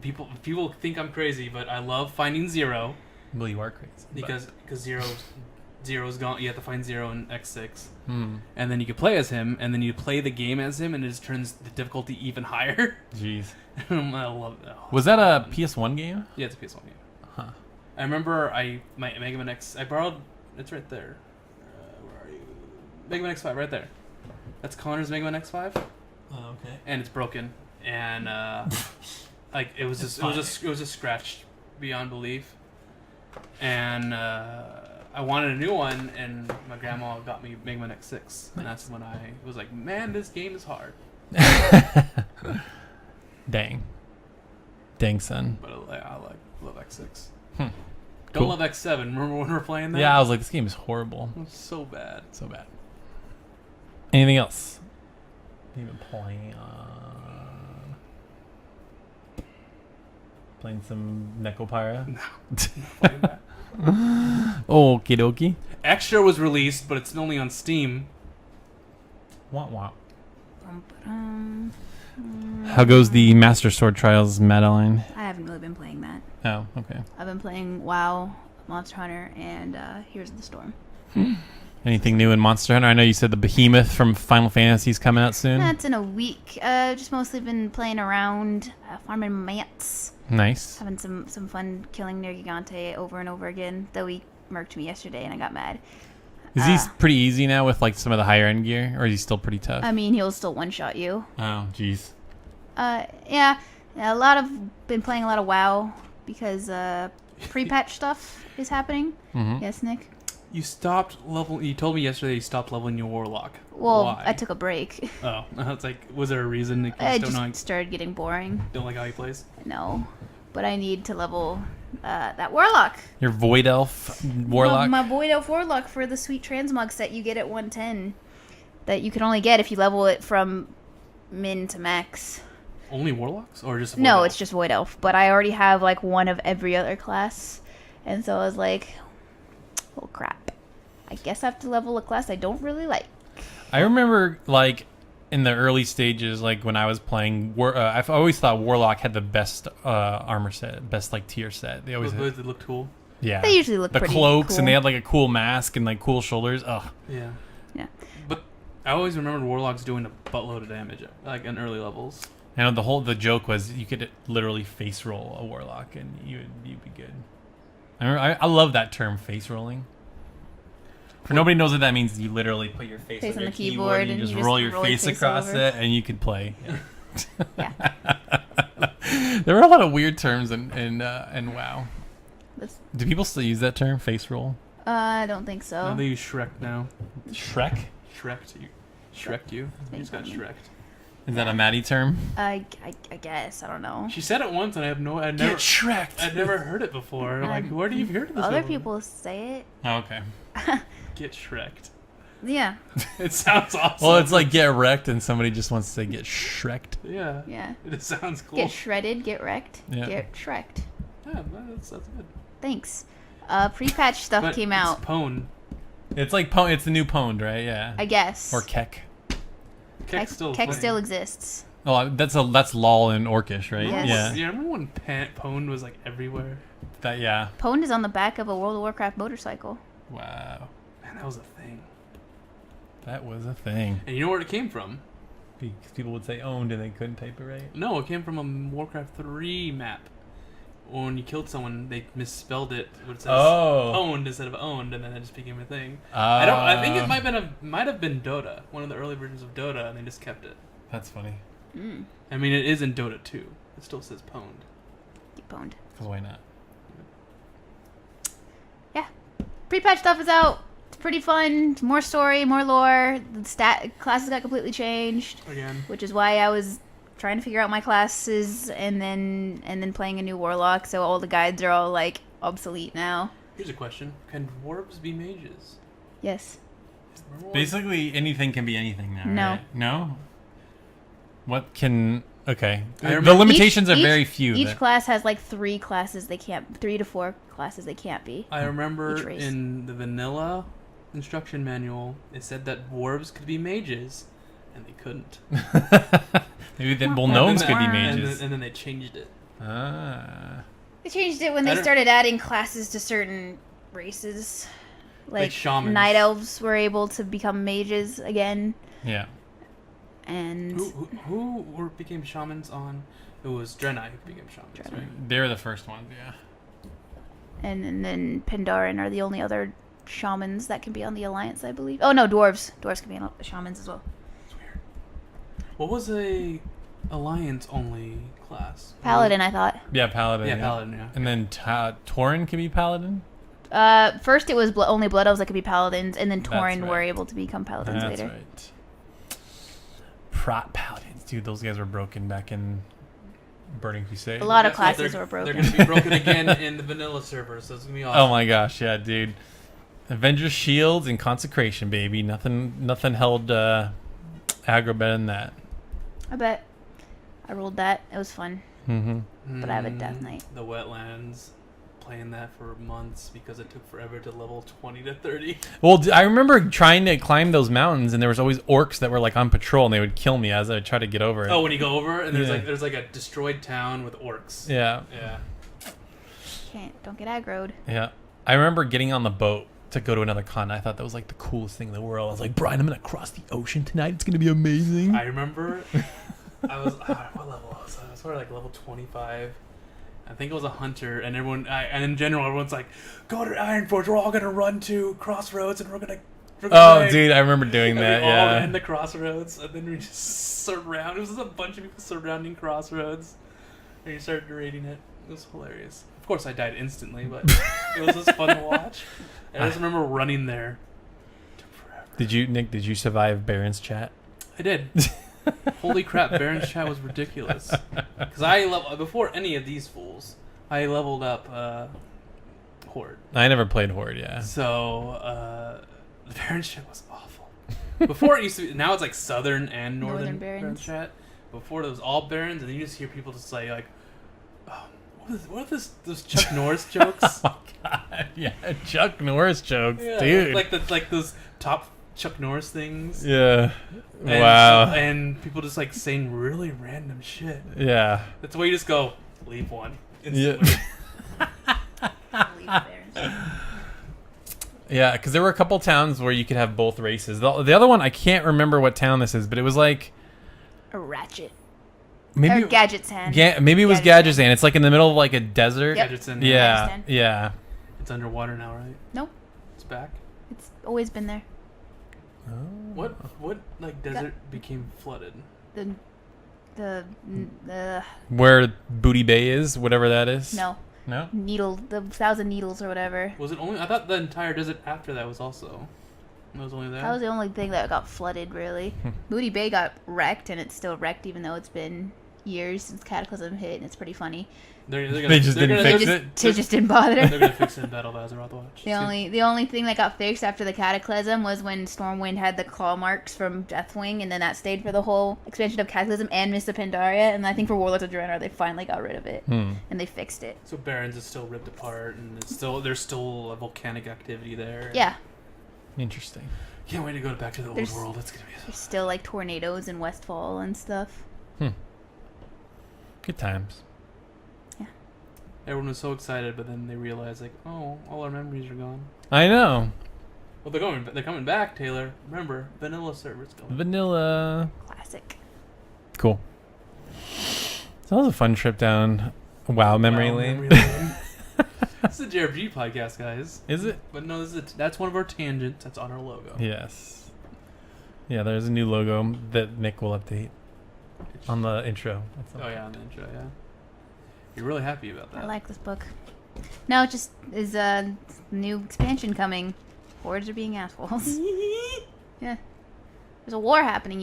People think I'm crazy, but I love finding Zero. Well, you are crazy. Because Zero's gone. You have to find Zero in X6, and then you can play as him, and then you play the game as him, and it just turns the difficulty even higher. Jeez. I love that. Was that a PS1 game? Yeah, it's a PS1 game. Huh. I remember my Mega Man X. I borrowed. It's right there. Where are you? Mega Man X5, right there. That's Connor's Mega Man X5. Oh, okay. And it's broken, and like it was just scratched beyond belief, and I wanted a new one, and my grandma got me Mega Man X6, and that's when I was like, man, this game is hard. Dang, son. But I love X6. Cool. Don't love X7. Remember when we were playing that? Yeah, I was like, this game is horrible. It was so bad. So bad. Anything else? Even playing playing some Necopyra. Playing that. Okie dokie. Extra was released, but it's only on Steam. Wah wah. Um, How goes the Master Sword Trials, Madeline? I haven't really been playing that. Oh, okay. I've been playing WoW, Monster Hunter, and Heroes of the Storm. Anything new in Monster Hunter? I know you said the Behemoth from Final Fantasy is coming out soon. That's in a week. Just mostly been playing around, farming mats, Nice. having some fun killing Nergigante over and over again. Though he murked me yesterday and I got mad. Is he pretty easy now with like some of the higher end gear, or is he still pretty tough? I mean, he'll still one-shot you. Oh, jeez. Yeah, been playing a lot of WoW because pre-patch stuff is happening. Mm-hmm. Yes, Nick? You stopped level. You told me yesterday you stopped leveling your warlock. Well, Why? I took a break. Oh, it's like, was there a reason? That you I just just started getting boring. don't like how he plays? No, but I need to level that warlock. Your Void Elf Warlock? My Void Elf Warlock for the sweet transmog set you get at 110. That you can only get if you level it from min to max. Only warlocks, or just No, Void it's just Void Elf. But I already have like one of every other class. And so I was like, oh crap. I guess I have to level a class I don't really like. I remember, like, in the early stages, like, when I was playing, I've always thought Warlock had the best armor set, best, like, tier set. They always Those had, that look cool. yeah. They usually look the pretty cloaks, cool. and they had, like, a cool mask and, like, cool shoulders. Ugh. Yeah. Yeah. But I always remembered warlocks doing a buttload of damage, like in early levels. I know the joke was you could literally face roll a Warlock, and you'd be good. I love that term, face rolling. For nobody knows what that means, you literally put your face on the your keyboard and you and just you just roll your roll your face face across over. it, and you could play. Yeah. There were a lot of weird terms in WoW. That's- Do people still use that term, face roll? I don't think so. Now they use Shrek now. Shrek? Shrek you. Shrek you. You just got Shreked. Is that a Maddie term? I guess. I don't know. She said it once, and I'd Get Shreked. I'd never heard it before. I'm like, where do you hear this? Other before? people say it. Oh, okay. Get Shreked. Yeah. It sounds awesome. Well, it's like get wrecked, and somebody just wants to say get Shreked. Yeah. Yeah. It sounds cool. Get shredded, get wrecked, Yeah. get shreked. Yeah, that's good. Thanks. Pre-patch stuff But came it's out, Pwn. It's like it's the new Pwned, right? Yeah. I guess. Or Keck. Keck still. Keck funny. still exists. Oh, that's LOL in Orcish, right? Yes. Yeah. Yeah, remember when Pwn was like everywhere? That yeah. Pwned is on the back of a World of Warcraft motorcycle. Wow. Man, that was a thing. That was a thing. And you know where it came from? Because people would say owned and they couldn't type it right. No, it came from a Warcraft 3 map. When you killed someone, they misspelled it. It says owned instead of owned, and then it just became a thing. I think it might have been Dota, one of the early versions of Dota, and they just kept it. That's funny. I mean, it is in Dota 2. It still says Pwned. Get pwned. Because why not? Yeah. Pre-patch stuff is out. It's pretty fun. More story, more lore. The classes got completely changed, Again. which is why I was trying to figure out my classes and then playing a new warlock. So all the guides are all like obsolete now. Here's a question: can dwarves be mages? Yes. Remember when- Basically, anything can be anything now. No. Right? No. What can? Okay. I The remember- limitations are very few. Each class has like 3 to 4 classes they can't be. I remember Each race. in the vanilla instruction manual, it said that dwarves could be mages, and they couldn't. Maybe then And gnomes then could be they- mages. And then they changed it. Ah. They changed it when I they don't- started adding classes to certain races. Like shamans. night elves were able to become mages again, Yeah. and Who became shamans on? It was Draenei who became shamans, Draenei. right? They're the first ones, yeah. and then Pandaren are the only other shamans that can be on the Alliance, I believe. Oh no, dwarves. Dwarves can be on shamans as well. It's weird. What was a alliance only class? Paladin, I thought. Yeah, Paladin. Yeah, Paladin. Yeah. And then Tauren can be Paladin? First it was only blood elves that could be paladins, and then That's Tauren right. were able to become paladins That's later. right. Paladins. Dude, those guys were broken back in Burning Crusade. A lot of Guess what? classes They're- were broken. They're going to be broken again in the vanilla server, so it's going to be awesome. Oh my gosh, yeah, dude. Avengers Shields and Consecration, baby. Nothing held aggro better than that. I bet. I rolled that. It was fun. But I have a Death Knight. The wetlands. Playing that for months because it took forever to level 20 to 30. Well, I remember trying to climb those mountains, and there was always orcs that were like on patrol, and they would kill me as I tried to get over it. Oh, when you go over, and there's like a destroyed town with orcs. Yeah. Don't get aggroed. Yeah. I remember getting on the boat to go to another continent. I thought that was like the coolest thing in the world. I was like, Brian, I'm gonna cross the ocean tonight. It's gonna be amazing. I remember I was what level was I? I was probably like level 25. I think it was a hunter, and and in general, everyone's like, "Go to Ironforge. We're all gonna run to Crossroads, and we're gonna." Oh, dude, I remember doing that. We all Yeah. ran the Crossroads, and then we just surround. It was just a bunch of people surrounding Crossroads, and you started raiding it. It was hilarious. Of course, I died instantly, but it was just fun to watch. And I just remember running there. It took forever. Nick? Did you survive Baron's chat? I did. Holy crap, Baron's chat was ridiculous. Because before any of these fools, I leveled up Horde. I never played Horde. Yeah. So the Baron's chat was awful. Before it used to be, now it's like Southern and Northern Baron's chat. Before it was all Barons, and then you just hear people just say like, oh, what are those Chuck Norris jokes? Oh God, yeah, Chuck Norris jokes, Yeah, dude. like those top Chuck Norris things. Yeah. And, Wow. And people just like saying really random shit. Yeah. That's why you just go, leave one instantly. Yeah, because there were a couple towns where you could have both races. The other one, I can't remember what town this is, but it was like A Ratchet. maybe Or Gadgetzan. maybe it was Gadgetzan. It's like in the middle of like a desert. Yep. Gadgetzan, Yeah, Gadgetzan. yeah. It's underwater now, right? Nope. It's back. It's always been there. What like desert became flooded? The Where Booty Bay is, whatever that is. no No. needle, the 1,000 needles or whatever. Was it only? I thought the entire desert after that was also. It was only there. That was the only thing that got flooded, really. Booty Bay got wrecked, and it's still wrecked, even though it's been years since Cataclysm hit, and it's pretty funny. They just didn't fix it? They just didn't bother. They're gonna fix it in Battle of Azeroth Watch. The only thing that got fixed after the Cataclysm was when Stormwind had the claw marks from Deathwing, and then that stayed for the whole expansion of Cataclysm and Mists of Pandaria. And I think for Warlords of Draenor, they finally got rid of it, and they fixed it. So Barrens is still ripped apart, and there's still a volcanic activity there. Yeah, Interesting. Can't wait to go back to the old world. It's gonna be. there's still like tornadoes in Westfall and stuff. Good times. Everyone was so excited, but then they realized like, oh, all our memories are gone. I know. Well, they're coming back, Taylor. Remember, vanilla servers coming. Vanilla. Classic. Cool. So that was a fun trip down WoW memory lane. This is a JRPG podcast, guys. Is it? But no, that's one of our tangents. That's on our logo. Yes. Yeah, there's a new logo that Nick will update on the intro. Oh yeah, on the intro. Yeah. You're really happy about that. I like this book. No, it just is a new expansion coming. Hordes are being assholes. Yeah. There's a war happening,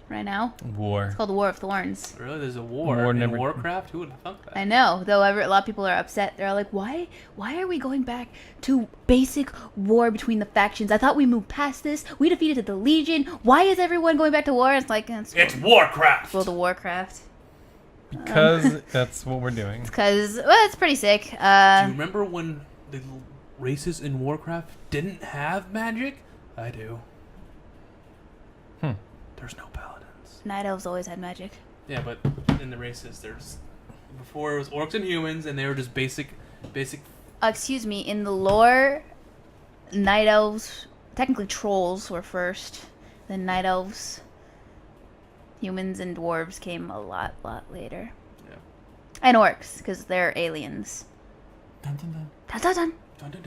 right now. War. It's called the War of Thorns. Really? There's a war in never- Warcraft? Who would have thunk that? I know, though a lot of people are upset. They're like, why are we going back to basic war between the factions? I thought we moved past this. We defeated the Legion. Why is everyone going back to war? It's like, It's Warcraft! World of Warcraft. Because that's what we're doing. Because, well, it's pretty sick. Do you remember when the races in Warcraft didn't have magic? I do. There's no paladins. Night Elves always had magic. Yeah, but in the races, before it was orcs and humans, and they were just basic. Excuse me, in the lore, Night Elves, technically trolls were first, then Night Elves, humans and dwarves came a lot later. Yeah. And orcs, because they're aliens. Dun, dun, dun. Dun dun dun. Dun dun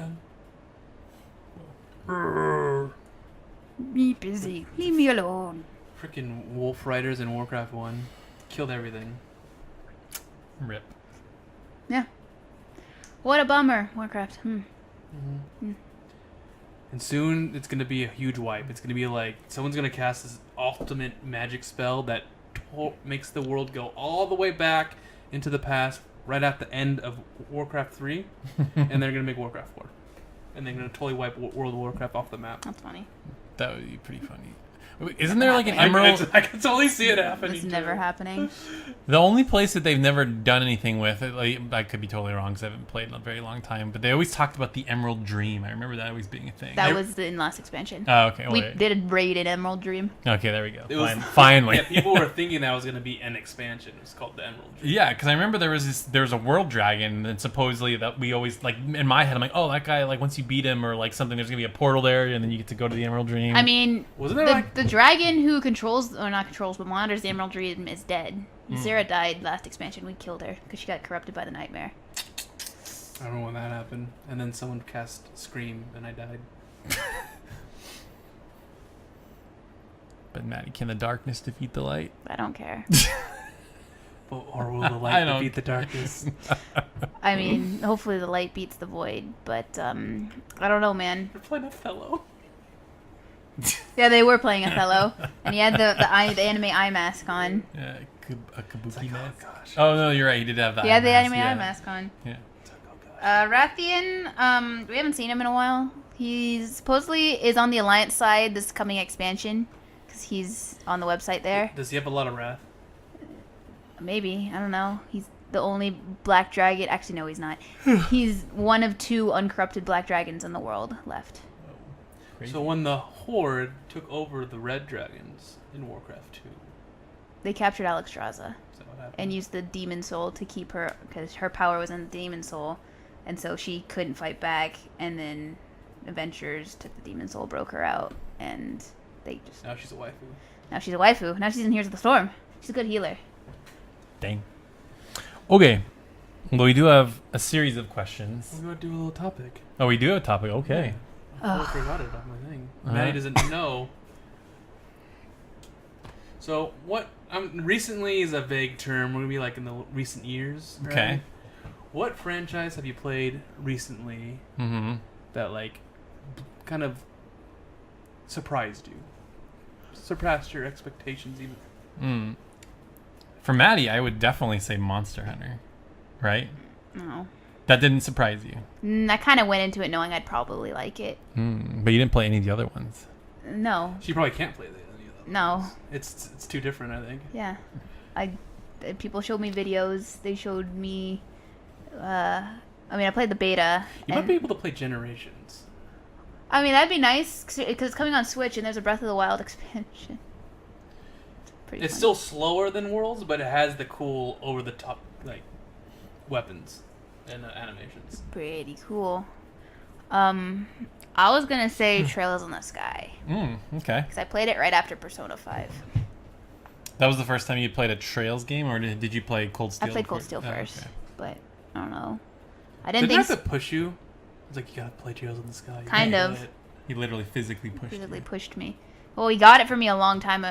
dun. Be busy. Leave me alone. Freaking wolf riders in Warcraft 1 killed everything. Rip. Yeah. What a bummer, Warcraft. And soon it's gonna be a huge wipe. It's gonna be like someone's gonna cast this ultimate magic spell that makes the world go all the way back into the past, right at the end of Warcraft 3, and they're gonna make Warcraft 4, and they're gonna totally wipe World of Warcraft off the map. That's funny. That would be pretty funny. Isn't there like an emerald? I can totally see it happening. It's never happening. The only place that they've never done anything with, like, I could be totally wrong because I haven't played in a very long time, but they always talked about the Emerald Dream. I remember that always being a thing. That was in last expansion. Oh, okay. We did a raid in Emerald Dream. Okay, there we go. It was, Finally. Yeah, people were thinking that was going to be an expansion. It was called the Emerald Dream. Yeah, because I remember there was a world dragon, and supposedly that we always, like, in my head, I'm like, oh, that guy, like, once you beat him or like something, there's gonna be a portal there, and then you get to go to the Emerald Dream. I mean, Wasn't there the dragon who controls, or not controls, but monitors the Emerald Dream is dead. Sarah died last expansion. We killed her because she got corrupted by the nightmare. I don't know when that happened. And then someone cast Scream, and I died. But Maddie, can the darkness defeat the light? I don't care. Or will the light defeat the darkness? I mean, hopefully the light beats the void, but I don't know, man. You're playing Othello. Yeah, they were playing Othello, and he had the anime eye mask on. Yeah, a kabuki mask. Oh, gosh. Oh no, you're right. He did have that. He had the anime yeah. eye mask on. Yeah. Rathian, we haven't seen him in a while. He supposedly is on the Alliance side this coming expansion, because he's on the website there. Does he have a lot of wrath? Maybe. I don't know. He's the only black dragon. Actually, no, he's not. He's one of 2 uncorrupted black dragons in the world left. Crazy. So when the Horde took over the Red Dragons in Warcraft 2, They captured Alexstrasza is that what happened? and used the demon soul to keep her, because her power was in the demon soul, and so she couldn't fight back, and then adventurers took the demon soul, broke her out, and they just... Now she's a waifu. Now she's a waifu. Now she's in Heroes of the Storm. She's a good healer. Dang. Okay. Well, we do have a series of questions. We're going to do a little topic. Oh, we do have a topic. Okay. I forgot it on my thing. All Maddie right. doesn't know. So what? Recently is a vague term. We're gonna be like in the recent years. Right? Okay. What franchise have you played recently Mm-hmm. that like kind of surprised you, surpassed your expectations even? For Maddie, I would definitely say Monster Hunter. Right? No. That didn't surprise you. I kind of went into it knowing I'd probably like it. But you didn't play any of the other ones. No. She probably can't play any of them. No. It's too different, I think. Yeah. People showed me videos. They showed me... I played the beta. You might be able to play Generations. I mean, that'd be nice, because it's coming on Switch, and there's a Breath of the Wild expansion. It's fun. still slower than Worlds, but it has the cool over-the-top like weapons and animations. Pretty cool. I was gonna say Trails in the Sky, Okay. because I played it right after Persona 5. That was the first time you played a Trails game, or did you play Cold Steel? I played Cold Steel Oh, first, okay. but I don't know. I didn't Didn't think have to push you. It's like, you gotta play Trails in the Sky. You Kind gotta of. play it. He literally physically pushed physically you. pushed me. Well, he got it for me a long time,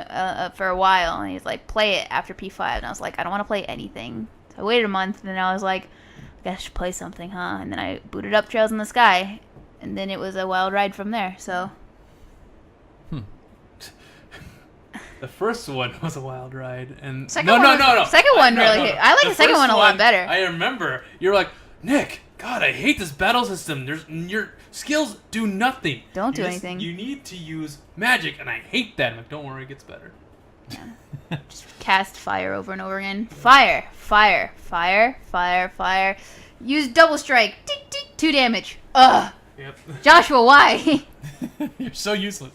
for a while, and he's like, play it after P5, and I was like, I don't want to play anything. So I waited a month, and then I was like, I guess I should play something, huh? And then I booted up Trails in the Sky, and then it was a wild ride from there, so... The first one was a wild ride, and Second no. Second one really hit. I like the second first one a lot better. I remember you were like, Nick, God, I hate this battle system. Your skills do nothing. Don't do You anything. You need to use magic, and I hate that. I'm like, don't worry, it gets better. Just cast fire over and over again. Fire, fire, fire, fire, fire. Use double strike. Tick, tick, 2 damage. Ugh. Yep. Joshua, why? You're so useless.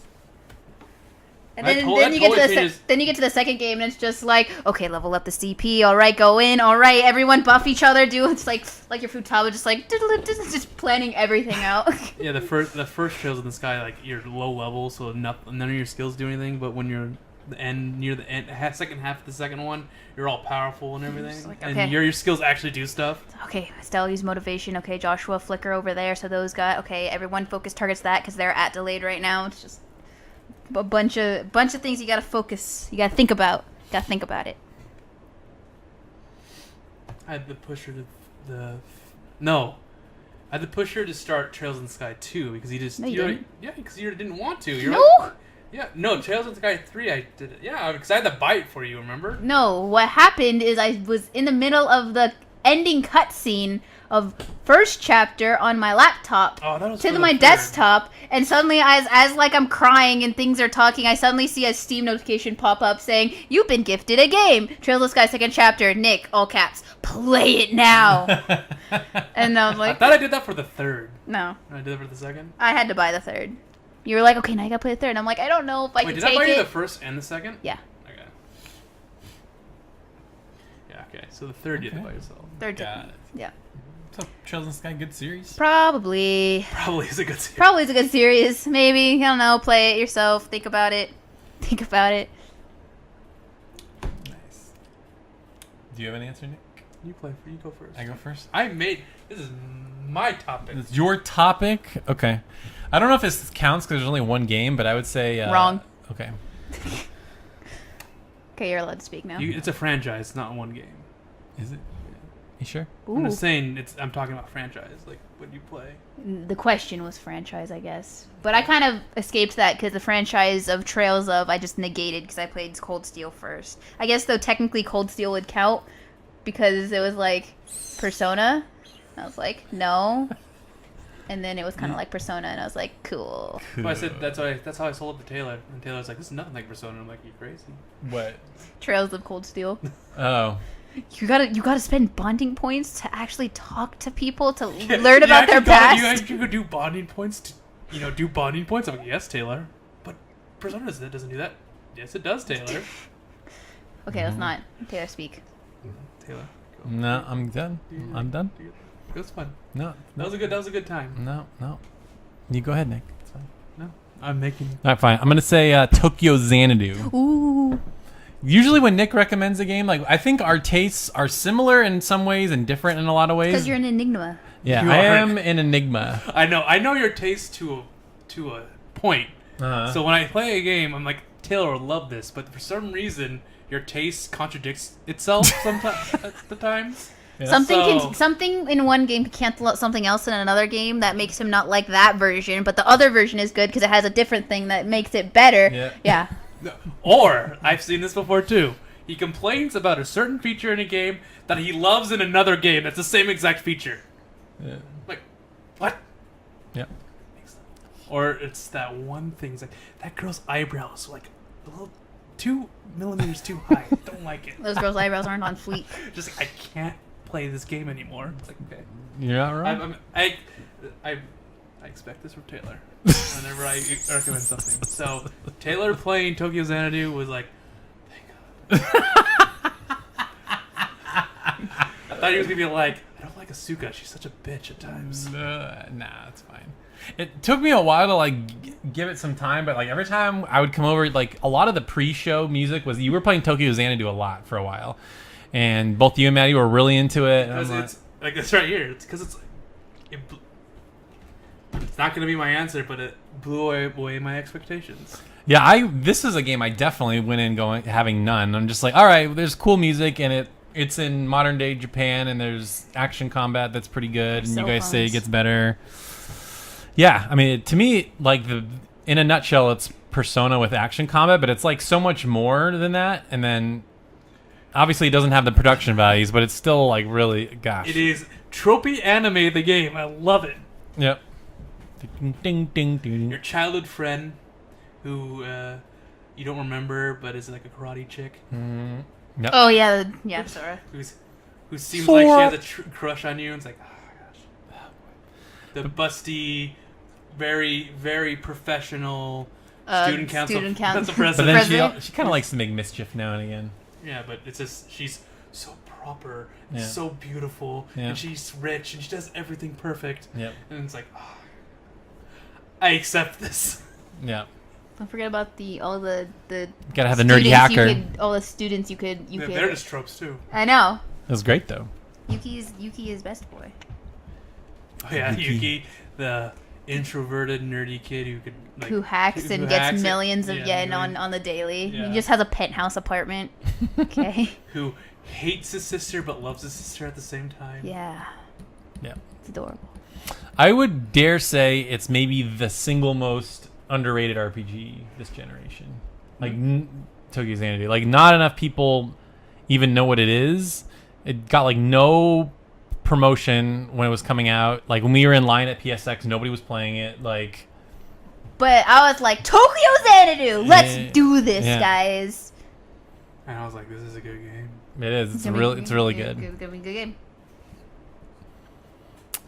And That then, to- then that you get to totally the changes- then you get to the second game, and it's just like, okay, level up the CP. All right, go in. All right, everyone buff each other. Do it's like your Futaba, just like just planning everything out. Yeah, the first Trails in the Sky, like you're low level, so none of your skills do anything. But when you're near the end, second half of the second one, you're all powerful and everything, Just like, and okay. your skills actually do stuff. Okay, Estelle, use motivation. Okay, Joshua, flicker over there. So those guys. Okay, everyone focus targets that because they're at delayed right now. It's just a bunch of things you gotta focus. You gotta think about. Gotta think about it. I had to push her to I had to push her to start Trails in the Sky 2 because No, you didn't. Yeah, because you didn't want to. You're No. Like, yeah, no, Trails in the Sky 3 I did it. Yeah, because I had to buy it for you, remember? No, what happened is I was in the middle of the ending cutscene of first chapter on my laptop to my desktop, and suddenly as like I'm crying and things are talking, I suddenly see a Steam notification pop up saying, "You've been gifted a game. Trails of Sky second chapter, Nick, all caps. Play it now." And I was like, I thought I did that for the third. no. I did it for the second. I had to buy the third. You were like, okay, now you gotta play the third. And I'm like, I don't know if I can Did take I buy it. you the first and the second? Yeah. Okay. Yeah, okay. So the third you did by yourself. Third. Got it. Yeah. So, Trails in the Sky, good series? Probably. Probably is a good series. Probably is a good series. Maybe. I don't know. Play it yourself. Think about it. Think about it. Nice. Do you have an answer, Nick? You go first. I go first? This is my topic. It's your topic? Okay. I don't know if this counts because there's only one game, but I would say... Wrong. Okay. Okay, you're allowed to speak now. It's a franchise, not one game. Is it? You sure? I'm Ooh. just saying, I'm talking about franchise, like what you play. The question was franchise, I guess. But I kind of escaped that because the franchise of Trails of I just negated because I played Cold Steel first. I guess, though, technically Cold Steel would count because it was like Persona. I was like, no. And then it was kind of like Persona, and I was like, cool. Well, I said that's how I sold it to Taylor, and Taylor's like, "This is nothing like Persona." I'm like, "You crazy?" What? Trails of Cold Steel. Oh. You gotta spend bonding points to actually talk to people to learn about their past. You actually go do bonding points to, do bonding points. I'm like, yes, Taylor, but Persona doesn't do that. Yes, it does, Taylor. Okay, let's not. Taylor, speak. Taylor, go. No, I'm done. I'm done. It was fun. No. That was a good time. No. You go ahead, Nick. It's fine. No, I'm making. All right, fine. I'm going to say Tokyo Xanadu. Ooh. Usually when Nick recommends a game, like I think our tastes are similar in some ways and different in a lot of ways. Because you're an enigma. Yeah, You I are. am an enigma. I know your taste to a point. Uh-huh. So when I play a game, I'm like, Taylor will love this, but for some reason, your taste contradicts itself sometimes at the times. Yeah. Something in one game can cancel out something else in another game that makes him not like that version, but the other version is good because it has a different thing that makes it better. Yeah. Or, I've seen this before too. He complains about a certain feature in a game that he loves in another game that's the same exact feature. Yeah. Like, what? Yeah. Or it's that one thing. It's like, that girl's eyebrows like a little 2 millimeters too high. Don't like it. Those girls' eyebrows aren't on fleek. Just like, I can't play this game anymore. It's like, okay. You're not wrong. I expect this from Taylor whenever I recommend something. So Taylor playing Tokyo Xanadu was like, thank God. I thought he was gonna be like, I don't like Asuka. She's such a bitch at times. Nah, it's fine. It took me a while to like give it some time, but like every time I would come over, like a lot of the pre-show music was you were playing Tokyo Xanadu a lot for a while, and both you and Maddie were really into it. And Because it's like it's right here. It's because it's not gonna be my answer, but it blew away my expectations. yeah, this is a game I definitely went in having none. I'm just like, all right, there's cool music and it's in modern day Japan and there's action combat that's pretty good, and you guys say it gets better. Yeah, I mean, to me, like in a nutshell, it's Persona with action combat, but it's like so much more than that. And then obviously it doesn't have the production values, but it's still like really, gosh. It is tropey anime, the game. I love it. Yep. Ding, ding, ding. Your childhood friend who you don't remember, but is like a karate chick. Mm-hmm. Yep. Oh, yeah, Sora. Who seems like she has a crush on you. And it's like, oh my gosh. The busty, very, very professional student council president. But then she kind of likes to make mischief now and again. Yeah, but it's just she's so proper, Yeah. so beautiful, Yeah. and she's rich, and she does everything perfect. Yep. And it's like, oh, I accept this. Yeah. Don't forget about all the Gotta have the nerdy hacker. All the students you could. They're just tropes too. I know. It was great though. Yuki is best boy. Oh yeah, Yuki. Yuki, the introverted nerdy kid who hacks and gets hacks millions of yen on the daily. Yeah. He just has a penthouse apartment. Okay. Who hates his sister but loves his sister at the same time. Yeah. Yeah. It's adorable. I would dare say it's maybe the single most underrated RPG this generation. Like Tokyo Xanadu. Like not enough people even know what it is. It got like no promotion when it was coming out. Like when we were in line at PSX, nobody was playing it. Like, But I was like, Tokyo Xanadu, let's do this, guys. And I was like, this is a good game. It is. It's really good. It's gonna be a good game.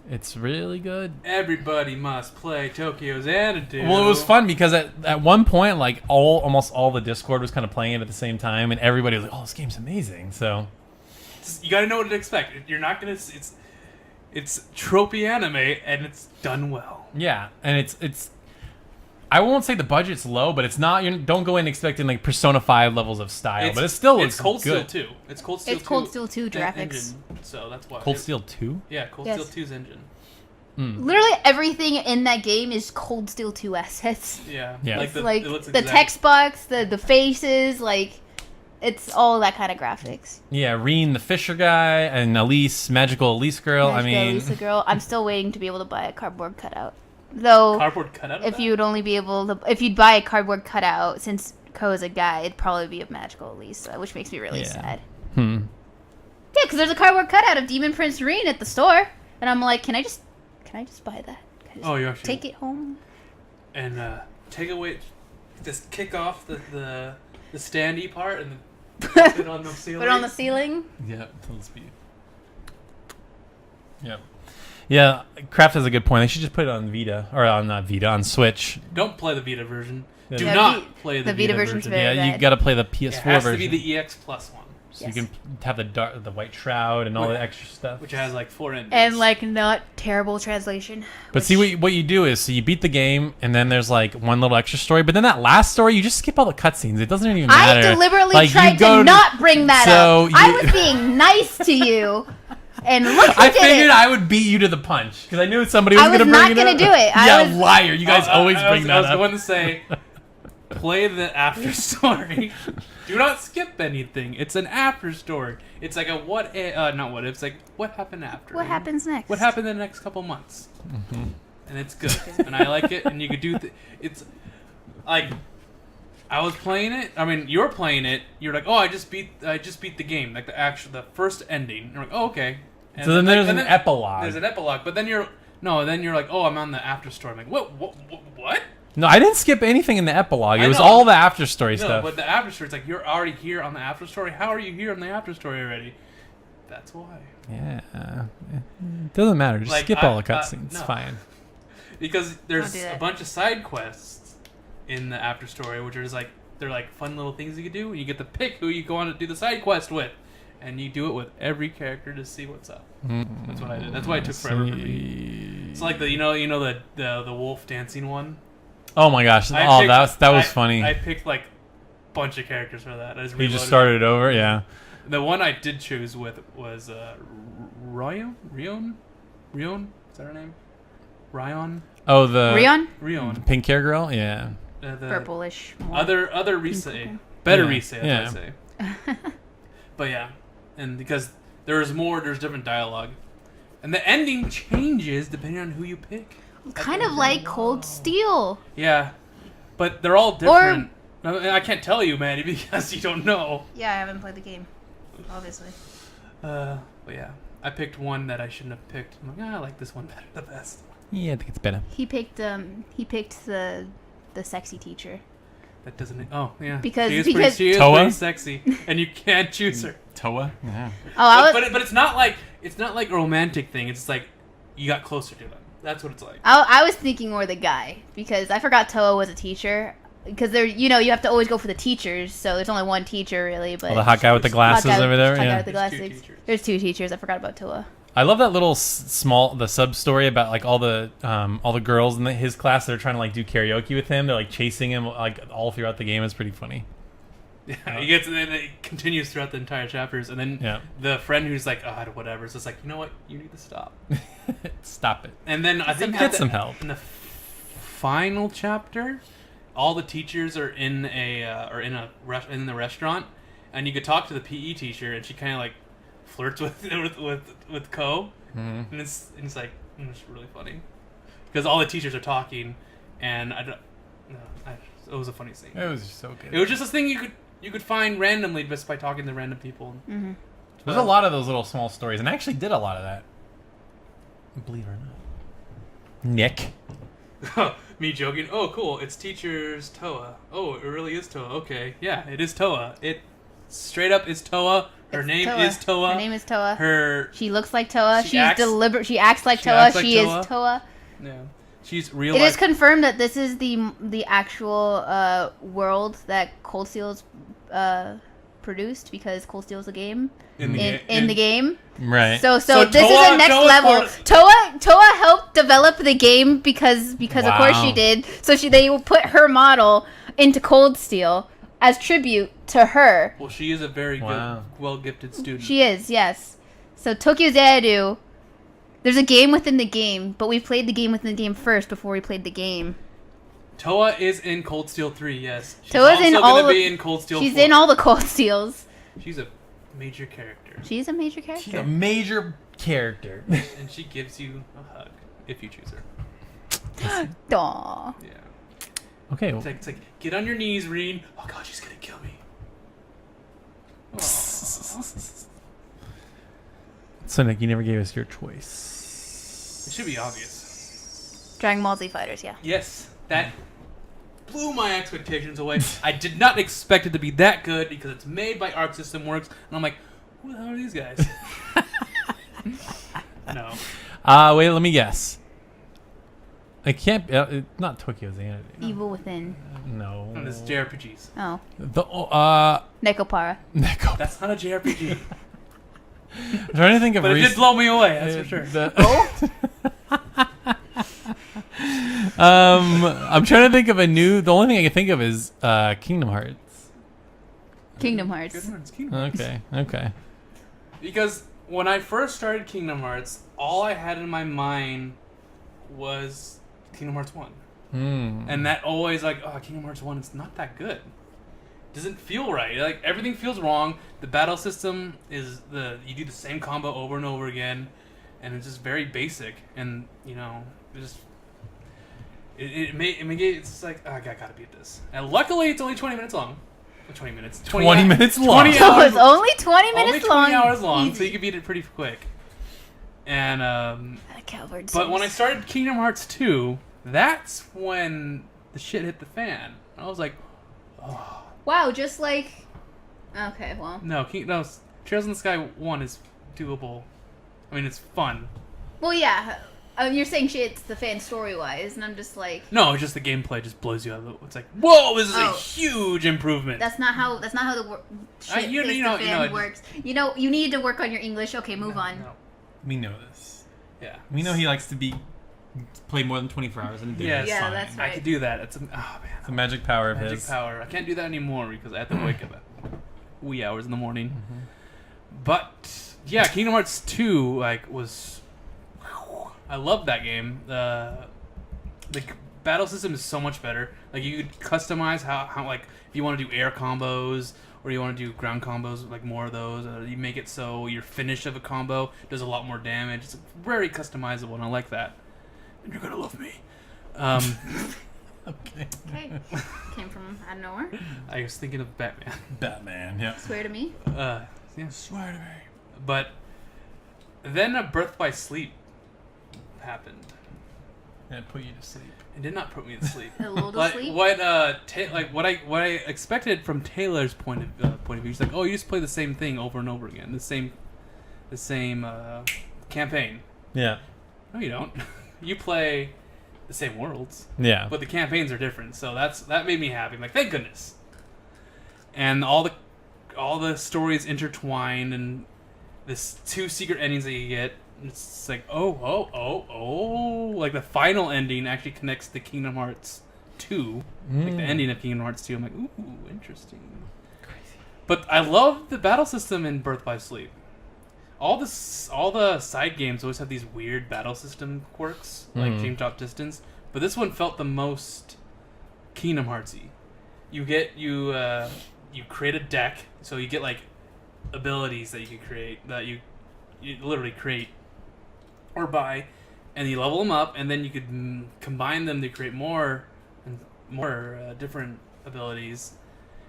It's really good. Everybody must play Tokyo Xanadu. Well, it was fun because at one point, like almost all the Discord was kind of playing it at the same time, and everybody was like, "Oh, this game's amazing!" So You got to know what to expect. You're not gonna. It's tropey anime, and it's done well. yeah, and it's. I won't say the budget's low, but it's not. You don't go in expecting like Persona 5 levels of style, but it still looks It's Cold good. Steel 2. It's Cold Steel 2. It's Cold Steel 2 en- graphics. engine, so that's why. Cold Steel 2. Yeah, Cold Yes. Steel 2's engine. Literally everything in that game is Cold Steel 2 assets. Yeah. Yeah. It's it like looks the exact- text box, the faces, like it's all that kind of graphics. Yeah, Reen the Fisher guy and Elise, Magical Elise girl. Magical I mean, Lisa girl. I'm still waiting to be able to buy a cardboard cutout. Though, Cardboard cutout. Of if that? you would only be able to, if you'd buy a cardboard cutout, since Ko is a guy, it'd probably be of Magical Lisa, which makes me really Yeah. sad. hmm. Yeah, because there's a cardboard cutout of Demon Prince Reen at the store, and I'm like, can I just buy that? Can I just Oh, you actually take it home? and take away, just kick off the standy part and then put it on the ceiling. Put it on the ceiling. Yeah, full speed. Yep. Yeah, Kraft has a good point. They should just put it on Vita or on not Vita on Switch. Don't play the Vita version. Yeah. Do Yeah, not play the Vita version's version. very Yeah, you bad. got to play the It PS4 has version, to be the EX Plus one, so Yes. you can have the white shroud and all the extra stuff. which has like 4 endings. And like not terrible translation. But see, what you do is, so you beat the game, and then there's like one little extra story. But then that last story, you just skip all the cutscenes. It doesn't even matter. I deliberately Like, you tried go to not bring that so up. I you- was being nice to you, and look who I did figured it. I would beat you to the punch because I knew somebody was I was going to bring not it gonna up. do it. I Yeah, was- liar! You guys always bring I that was up. going to say, play the after story. Do not skip anything. It's an after story. It's like a not what if. It's like what happened after. What happens next? What happened in the next couple months? And it's good, and I like it. And you could do it's like I was playing it. I mean, you're playing it. You're like, oh, I just beat the game, like the first ending. And you're like, oh, okay. And So then there's an then epilogue. There's an epilogue, but then you're like, oh, I'm on the after story. I'm like, what? No, I didn't skip anything in the epilogue. It I was know. all the after story No, stuff. but the after story, it's like you're already here on the after story. How are you here on the after story already? That's why. Yeah, it doesn't matter. Just Like, skip all the cutscenes. It's no. fine. Because there's Don't do a that. bunch of side quests in the after story, which are just like they're like fun little things you can do, and you get to pick who you go on to do the side quest with, and you do it with every character to see what's up. That's what I did. That's why it took forever for me. It's like the the wolf dancing one. Oh my gosh! That was funny. I picked like a bunch of characters for that. I just You just reloaded started it over, yeah. The one I did choose with was Rion. Is that her name? Rion. Oh, the Rion? pink hair girl, yeah. The Purplish. More. Other Risei. Better Yeah. Risei, Yeah. as I say. But yeah, and because there's different dialogue, and the ending changes depending on who you pick. Kind of like Cold Steel. Yeah, but they're all different. I can't tell you, man, because you don't know. Yeah, I haven't played the game, obviously. But yeah, I picked one that I shouldn't have picked. I'm like, I like this one better, the best. Yeah, I think it's better. He picked the sexy teacher. That doesn't. Oh yeah, Because- she is because- pretty Toa? sexy, and you can't choose her. Toa? Yeah. Oh, But it's not like a romantic thing. It's like you got closer to them. That's what it's like. I was thinking more the guy because I forgot Toa was a teacher. Because you have to always go for the teachers, so there's only one teacher really. But Oh, the hot guy with the glasses hot guy- over there? hot guy Yeah. with the There's two glasses. teachers. There's two teachers. I forgot about Toa. I love that little the sub story about like all the girls in his class that are trying to like do karaoke with him. They're like chasing him like all throughout the game. It's pretty funny. Yeah, he gets, and then it continues throughout the entire chapters, and then Yeah. the friend who's like, oh, whatever, is just like, you know what, you need to stop. Stop it. And then I think Get some help. in the final chapter, all the teachers are in the restaurant, and you could talk to the PE teacher, and she kind of like flirts with Ko, and it's like it's really funny because all the teachers are talking, and it was a funny scene. It was just so good. It was just this thing you could find randomly just by talking to random people. Mm-hmm. There's a lot of those little small stories, and I actually did a lot of that. Believe it or not. Nick. Me joking. Oh, cool. It's teacher's Toa. Oh, it really is Toa. Okay. Yeah, it is Toa. It straight up is Toa. Her It's name Toa. is Toa. Her name is Toa. Her She looks like Toa. She She's acts- deliberate. She acts like she Toa. acts like She Toa. is Toa. yeah. She's real It is life. confirmed that this is the actual world that Cold Steel's produced, because Cold Steel's a game in the in the game. Right. So So this Toa- is a next Toa's level. part Toa helped develop the game because of course Wow. she did. So they will put her model into Cold Steel as tribute to her. Well, she is a very Wow. good, well-gifted student. She is, yes. So Tokyo Xanadu, there's a game within the game, but we played the game within the game first before we played the game. Toa is in Cold Steel 3, yes. She's Toa's also in gonna all be of- in Cold Steel She's 4. in all the Cold Steels. She's a major character. She's a major character. She's a major character. And she gives you a hug if you choose her. Aww. Yeah. Okay. It's like, get on your knees, Reen. Oh god, she's gonna kill me. Aw. So Nick, you never gave us your choice. It should be obvious. Dragon Ball Z Fighters, yeah. Yes, that blew my expectations away. I did not expect it to be that good because it's made by Arc System Works, and I'm like, who the hell are these guys? No. Wait, let me guess. I can't. Not Tokyo Xanadu. Evil Within. No. And it's JRPGs. Oh. The Nekopara. Neko. That's not a JRPG. I'm trying to think of. But it did blow me away, that's for sure. I'm trying to think of a new. The only thing I can think of is Kingdom Hearts. Kingdom Hearts. Good ones, Kingdom Hearts. Okay. Because when I first started Kingdom Hearts, all I had in my mind was Kingdom Hearts 1. And that always Kingdom Hearts 1, it's not that good. Doesn't feel right. Like, everything feels wrong. The battle system is you do the same combo over and over again, and it's just very basic. And it's just like, I gotta beat this. And luckily, it's only 20 minutes long. 20 minutes. 20 minutes long. 20 So hours, it's only 20 minutes only 20 long. hours long, Easy. so you can beat it pretty quick. And But when I started Kingdom Hearts 2, that's when the shit hit the fan. I was like, oh. Wow, just like... Okay, well... No, Trails in the Sky 1 is doable. I mean, it's fun. Well, yeah. You're saying shit's the fan story-wise, and I'm just like... No, it's just the gameplay just blows you out of the... It's like, whoa, this is a Oh. huge improvement. That's not how the shit you know, the fan works. You know, you need to work on your English. Okay, move on. No. We know this. Yeah. We know he likes to play more than 24 hours in a day. Yes. It's Yeah, fine. that's I right. could do that. It's the It's a magic power of magic his. power. I can't do that anymore because I have to wake up at wee hours in the morning. But yeah, Kingdom Hearts 2 was. I love that game. The battle system is so much better. Like, you could customize how like if you want to do air combos or you want to do ground combos, like more of those. You make it so your finish of a combo does a lot more damage. It's very customizable, and I like that. And you're gonna love me. Okay. Okay. Came from out of nowhere. I was thinking of Batman. Batman, yeah. Swear to me. Yeah. Swear to me. But then a Birth by Sleep happened. And it put you to sleep. It did not put me to sleep. A little to Like sleep. what what I expected from Taylor's point of view. She's like, oh, you just play the same thing over and over again, the same campaign. Yeah. No, you don't. You play the same worlds, Yeah. but the campaigns are different. So that made me happy. I'm like, thank goodness. And all the stories intertwined, and this 2 secret endings that you get. It's like, oh, like the final ending actually connects to Kingdom Hearts 2, like the ending of Kingdom Hearts 2. I'm like, ooh, interesting. Crazy. But I love the battle system in Birth by Sleep. All the side games always have these weird battle system quirks, like Dream Drop Distance. But this one felt the most Kingdom Heartsy. You create a deck, so you get like abilities that you can create that you literally create or buy, and you level them up, and then you could combine them to create more different abilities,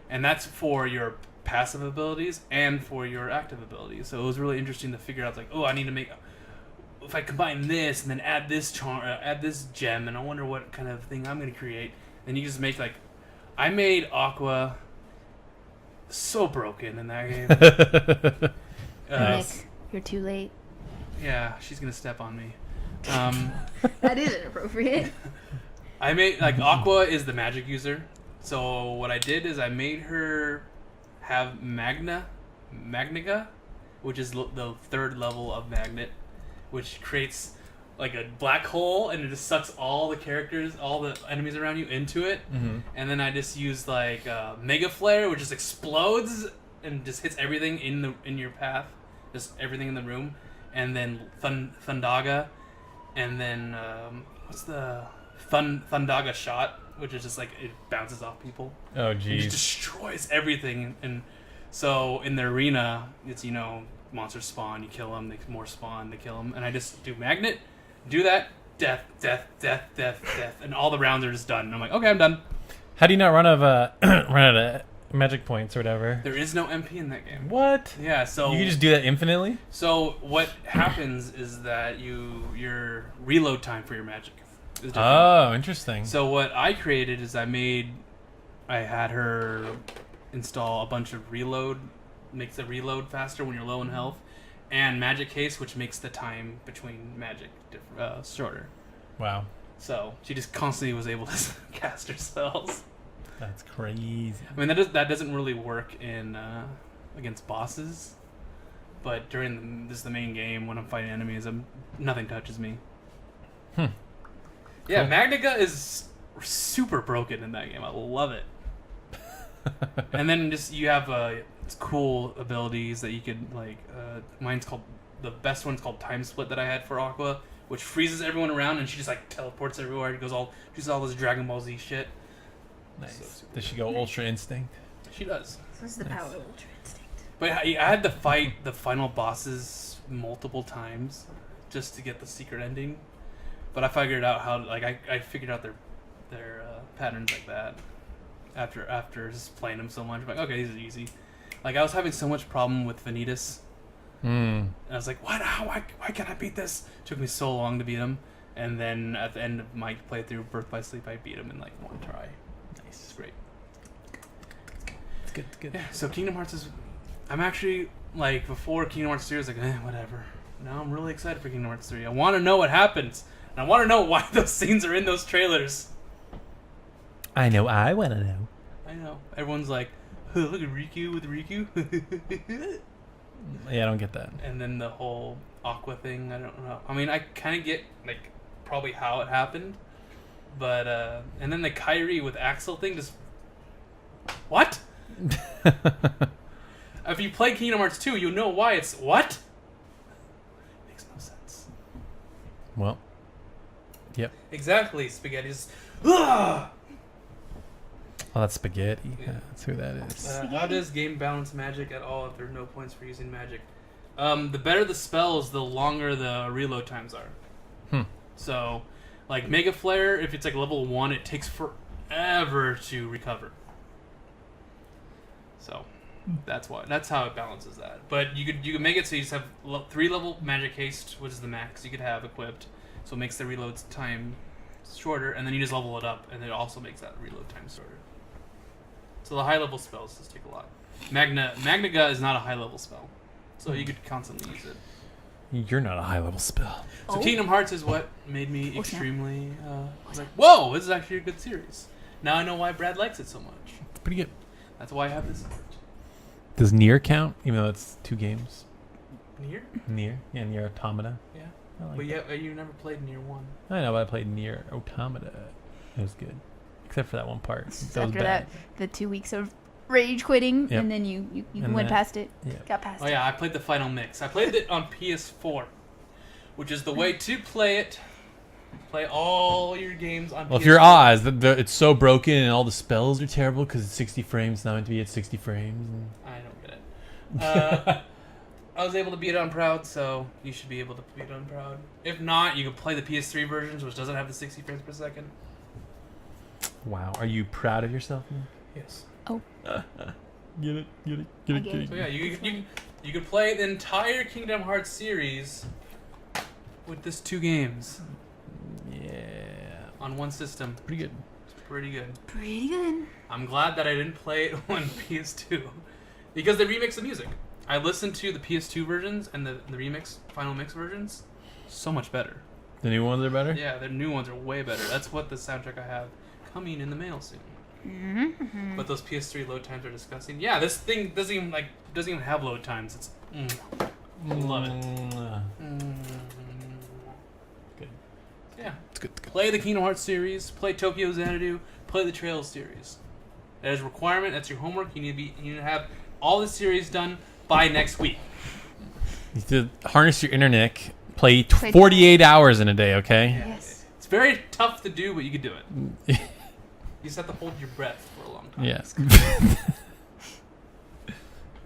and that's for your passive abilities and for your active abilities. So it was really interesting to figure out, like, oh, I need to make if I combine this and then add this add this gem, and I wonder what kind of thing I'm gonna create. And you just make like, I made Aqua so broken in that game. Nick, you're too late. Yeah, she's gonna step on me. That is inappropriate. I made like Aqua is the magic user, so what I did is I made her have Magniga, which is the third level of Magnet, which creates like a black hole, and it just sucks all the characters, all the enemies around you into it. Mm-hmm. And then I just used like Mega Flare, which just explodes and just hits everything in your path, just everything in the room. And then Thundaga, and then what's the Thundaga shot, which is just like it bounces off people. Oh, It geez. just destroys everything. And so in the arena, it's monsters spawn, you kill them, they more spawn, they kill them, and I just do Magnet, do that, death, and all the rounds are just done. And I'm like, okay, I'm done. How do you not run out of magic points or whatever? There is no MP in that game. What? Yeah, so You can just do that infinitely? So what happens is that your reload time for your magic is different. Oh, interesting. So what I created is I had her install a bunch of reload, makes the reload faster when you're low in health, and magic haste, which makes the time between magic shorter. Wow. So she just constantly was able to cast her spells. That's crazy. I mean, that doesn't really work in against bosses, but during the main game when I'm fighting enemies, nothing touches me. Hmm. Yeah, Cool. Magniga is super broken in that game. I love it. And then just you have cool abilities that you could like. The best one's called Time Split that I had for Aqua, which freezes everyone around and she just like teleports everywhere. She does all this Dragon Ball Z shit. Nice. So Does she go Ultra Instinct? She does. This is the power of Ultra Instinct. But I had to fight the final bosses multiple times just to get the secret ending. But I figured out how I figured out their patterns like that after just playing them so much. I'm like, okay, these are easy. Like I was having so much problem with Vanitas. Hmm. And I was like, why can't I beat this? It took me so long to beat him. And then at the end of my playthrough, Birth by Sleep, I beat him in like one try. Nice. It's great. It's good. It's good. Yeah, so Kingdom Hearts is... I'm actually, like, before Kingdom Hearts 3, I was like, whatever. Now I'm really excited for Kingdom Hearts 3. I want to know what happens. And I want to know why those scenes are in those trailers. I know. I want to know. I know. Everyone's like, oh, look at Riku with Riku. Yeah, I don't get that. And then the whole Aqua thing, I don't know. I mean, I kind of get, like, probably how it happened. But, and then the Kyrie with Axel thing just... What? If you play Kingdom Hearts 2, you know why it's... What? Makes no sense. Well, yep. Exactly, Spaghetti. Just... Ugh! Oh, that's Spaghetti. Yeah, that's who that is. How does game balance magic at all if there are no points for using magic? The better the spells, the longer the reload times are. So, like Mega Flare, if it's like level 1, it takes forever to recover. So, that's how it balances that. But you could make it so you just have 3 level magic haste, which is the max you could have equipped. So it makes the reload time shorter, and then you just level it up, and it also makes that reload time shorter. So the high level spells just take a lot. Magniga is not a high level spell, so you could constantly use it. You're not a high level spell. So Kingdom Hearts is what made me snap. extremely like, whoa, this is actually a good series. Now I know why Brad likes it so much. It's pretty good. That's why I have this. Does Nier count? Even though it's 2 games. Nier? Nier? Yeah, Nier Automata. Yeah. I like But that. you never played Nier 1. I know, but I played Nier Automata. It was good. Except for that one part. Just That was after bad. the 2 weeks of rage quitting, Yep. and then you And went that- past it. yeah. Got past Oh it. yeah, I played the final mix. I played it on PS4, which is the way to play it. Play all your games on PS4. Well, if you're Oz, it's so broken and all the spells are terrible because it's 60 frames, not meant to be at 60 frames. I don't get it. I was able to beat it on Proud, so you should be able to beat it on Proud. If not, you can play the PS3 versions, which doesn't have the 60 frames per second. Wow. Are you proud of yourself? Yes. Get it. So yeah, you could play the entire Kingdom Hearts series with this 2 games Yeah. on one system. Pretty good. It's pretty good. Pretty good. I'm glad that I didn't play it on PS2 because they remix the music. I listened to the PS2 versions and the final mix versions. So much better. The new ones are better? Yeah, the new ones are way better. That's what the soundtrack I have coming in the mail soon. But those PS3 load times are disgusting. Yeah, this thing doesn't even have load times. It's love it. Good. Yeah. It's good. Play the Kingdom Hearts series. Play Tokyo Xanadu. Play the Trails series. That is a requirement. That's your homework. You need to have all the series done by next week. You need to harness your internet. Play 48 hours in a day, okay? Yeah. Yes. It's very tough to do, but you can do it. You just have to hold your breath for a long time. Yes.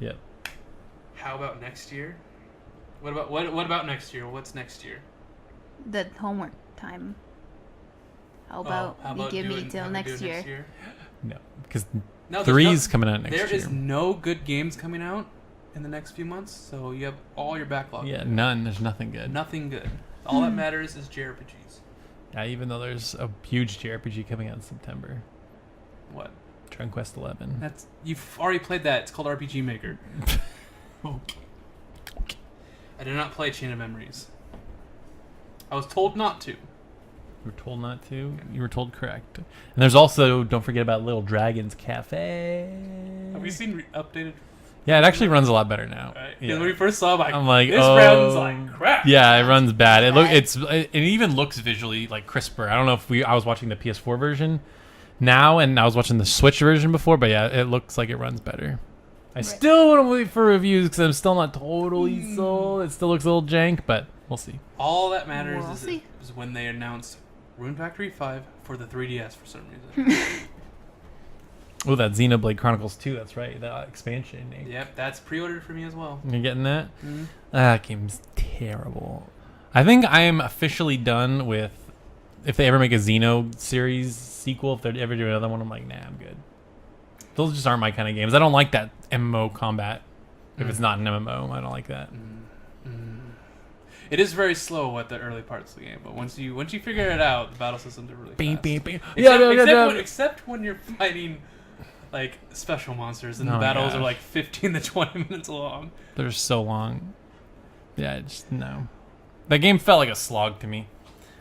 Yep. How about next year? What about next year? What's next year? The homework time. How about you give me till next year? No, because No, 3's coming out next year. There is no good games coming out in the next few months, so you have all your backlog. Yeah, none. There's nothing good. Nothing good. All that matters is JRPGs. Yeah, even though there's a huge JRPG coming out in September. What? Dragon Quest 11. You've already played that. It's called RPG Maker. Okay. I did not play Chain of Memories. I was told not to. You were told not to. You were told correct. And there's also, don't forget about Little Dragon's Cafe. Have we seen updated? Yeah, it actually runs a lot better now. Right. Yeah. When we first saw it, I'm like, this round's like crap. Yeah, it runs bad. It even looks visually like crisper. I don't know if I was watching the PS4 version now, and I was watching the Switch version before, but yeah, it looks like it runs better. I still want to wait for reviews because I'm still not totally sold. It still looks a little jank, but we'll see. All that matters We'll see. is when they announce Rune Factory 5 for the 3DS for some reason. Oh, that Xenoblade Chronicles 2. That's right. That expansion. Yep, that's pre-ordered for me as well. You're getting that? Mm-hmm. That game's terrible. I think I am officially done with. If they ever make a Xeno series sequel, if they ever do another one, I'm like, nah, I'm good. Those just aren't my kind of games. I don't like that MMO combat. If it's not an MMO, I don't like that. It is very slow at the early parts of the game, but once you figure it out, the battle systems are really fast. Beep. Except when you're fighting like special monsters and the Oh my battles are gosh. like 15 to 20 minutes long. They're so long. Yeah, no. That game felt like a slog to me.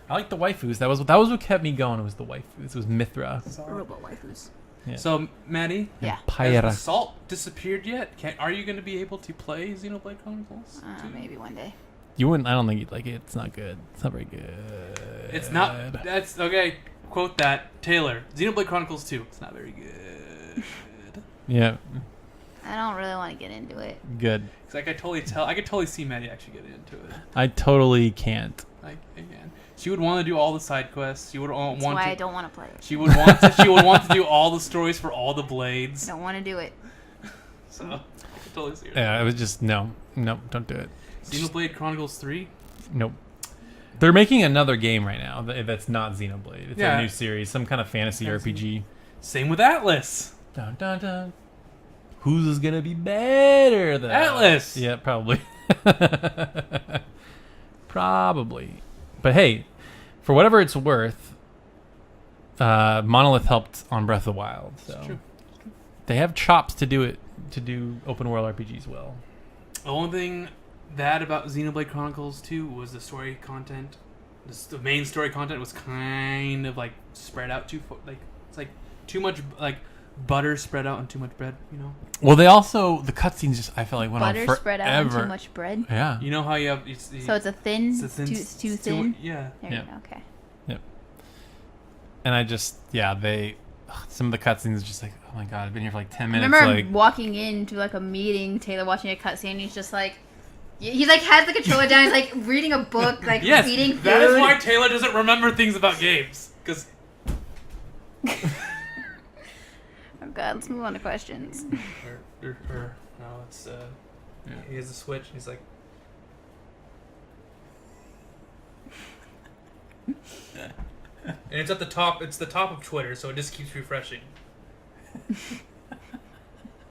I like the waifus. That was what kept me going. It was the waifus. It was Mithra. Robot waifus. Yeah. So, Maddie, Yeah. has Pyra. Assault disappeared yet? Are you going to be able to play Xenoblade Chronicles 2? Maybe one day. You wouldn't. I don't think you'd like it. It's not good. It's not very good. It's not. That's okay. Quote that, Taylor. Xenoblade Chronicles 2. It's not very good. Yeah. I don't really want to get into it. Good. It's like I could totally see Maddie actually getting into it. I totally can't. Like again, she would want to do all the side quests. She would That's want why to. I don't want to play it. She would want to. She would want to do all the stories for all the blades. I don't want to do it. So I could totally see her. Yeah, it was just no, don't do it. Xenoblade Chronicles 3. Nope. They're making another game right now that's not Xenoblade. It's Yeah. a new series, some kind of fantasy RPG. Same with Atlas. Dun, dun, dun. Whose is gonna be better than Atlas? Yeah, probably. Probably. But hey, for whatever it's worth, Monolith helped on Breath of the Wild, so It's true. they have chops to do open world RPGs well. The only thing bad about Xenoblade Chronicles 2 was the story content. The main story content was kind of like spread out it's like too much like butter spread out on too much bread. You know. Well, they also the cutscenes just I felt like went Butter on forever. spread out on too much bread. Yeah. You know how you have. So it's a thin. It's too thin. Yeah. There Yeah. you go. Okay. And I just some of the cutscenes just like, oh my god, I've been here for like 10 I minutes. remember Like, walking into like a meeting, Taylor watching a cutscene, and he's just like, he like has the controller down, he's like reading a book, like Yes, eating food. that is why Taylor doesn't remember things about games. Because Oh god, let's move on to questions. no, it's he has a switch. And he's like, and it's at the top. It's the top of Twitter, so it just keeps refreshing.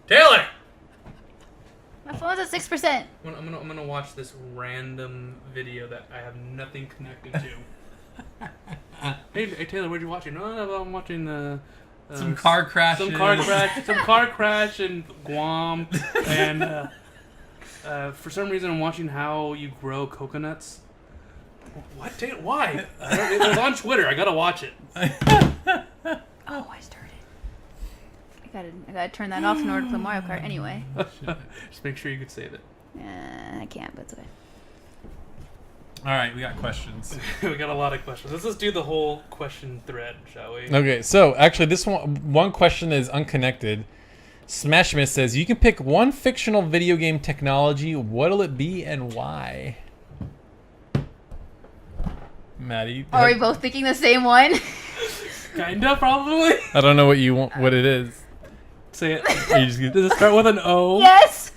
Taylor. My phone's at 6%. I'm gonna watch this random video that I have nothing connected to. Hey Taylor, what are you watching? No, I'm watching the some car crash. Some car crash in Guam, and for some reason I'm watching how you grow coconuts. What? Taylor, why? It was on Twitter. I gotta watch it. Oh, I started. I gotta turn that off in order to play Mario Kart. Anyway. Just make sure you could save it. I can't, but it's okay. All right, we got questions. We got a lot of questions. Let's just do the whole question thread, shall we? Okay, so actually, this one question is unconnected. Smashmith says, you can pick one fictional video game technology. What'll it be and why? Maddie? Are we both thinking the same one? Kinda, probably. I don't know what you want. What it is. Say it. Are you just gonna- Does it start with an O? Yes.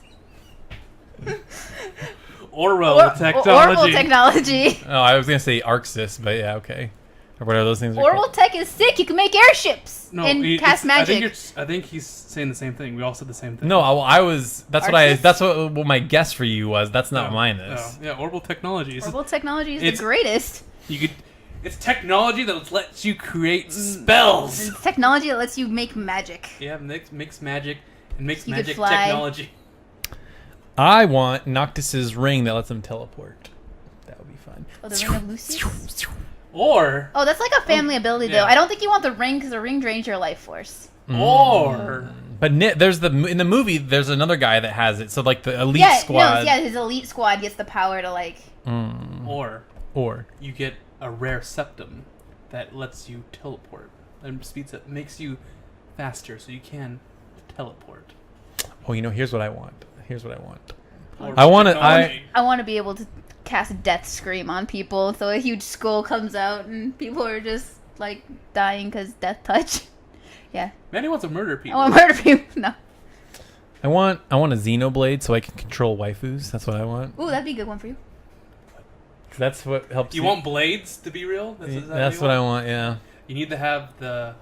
Orwell technology. Orwell technology. Oh, I was gonna say Arxis, but yeah, okay. Or whatever those things are. Orwell called. tech is sick. You can make airships and cast magic. I think he's saying the same thing. We all said the same thing. No, I was. That's Arxis? what my guess for you was. That's not mine. Is. Oh, yeah, Orwell technology. Orwell technology is the greatest. It's technology that lets you create spells. It's technology that lets you make magic. Yeah, mix magic and mix You could magic fly. technology. I want Noctis's ring that lets him teleport. That would be fun. Oh, the ring of Lucius? Or Oh, that's like a family ability, yeah. though. I don't think you want the ring because the ring drains your life force. But there's in the movie. There's another guy that has it. So like the elite squad. His elite squad gets the power to like. or Or you get a rare septum that lets you teleport and speeds up, makes you faster, so you can teleport. oh, here's what I want. Or I want to. technology. I want to be able to cast Death Scream on people, so a huge skull comes out and people are just like dying because death touch. Yeah, Manny wants to murder I people. want to murder people. No. I want a Xenoblade so I can control waifus. That's what I want. Ooh, that'd be a good one for you. That's what helps. You want blades to be real? That's what I want. Yeah. You need to have the,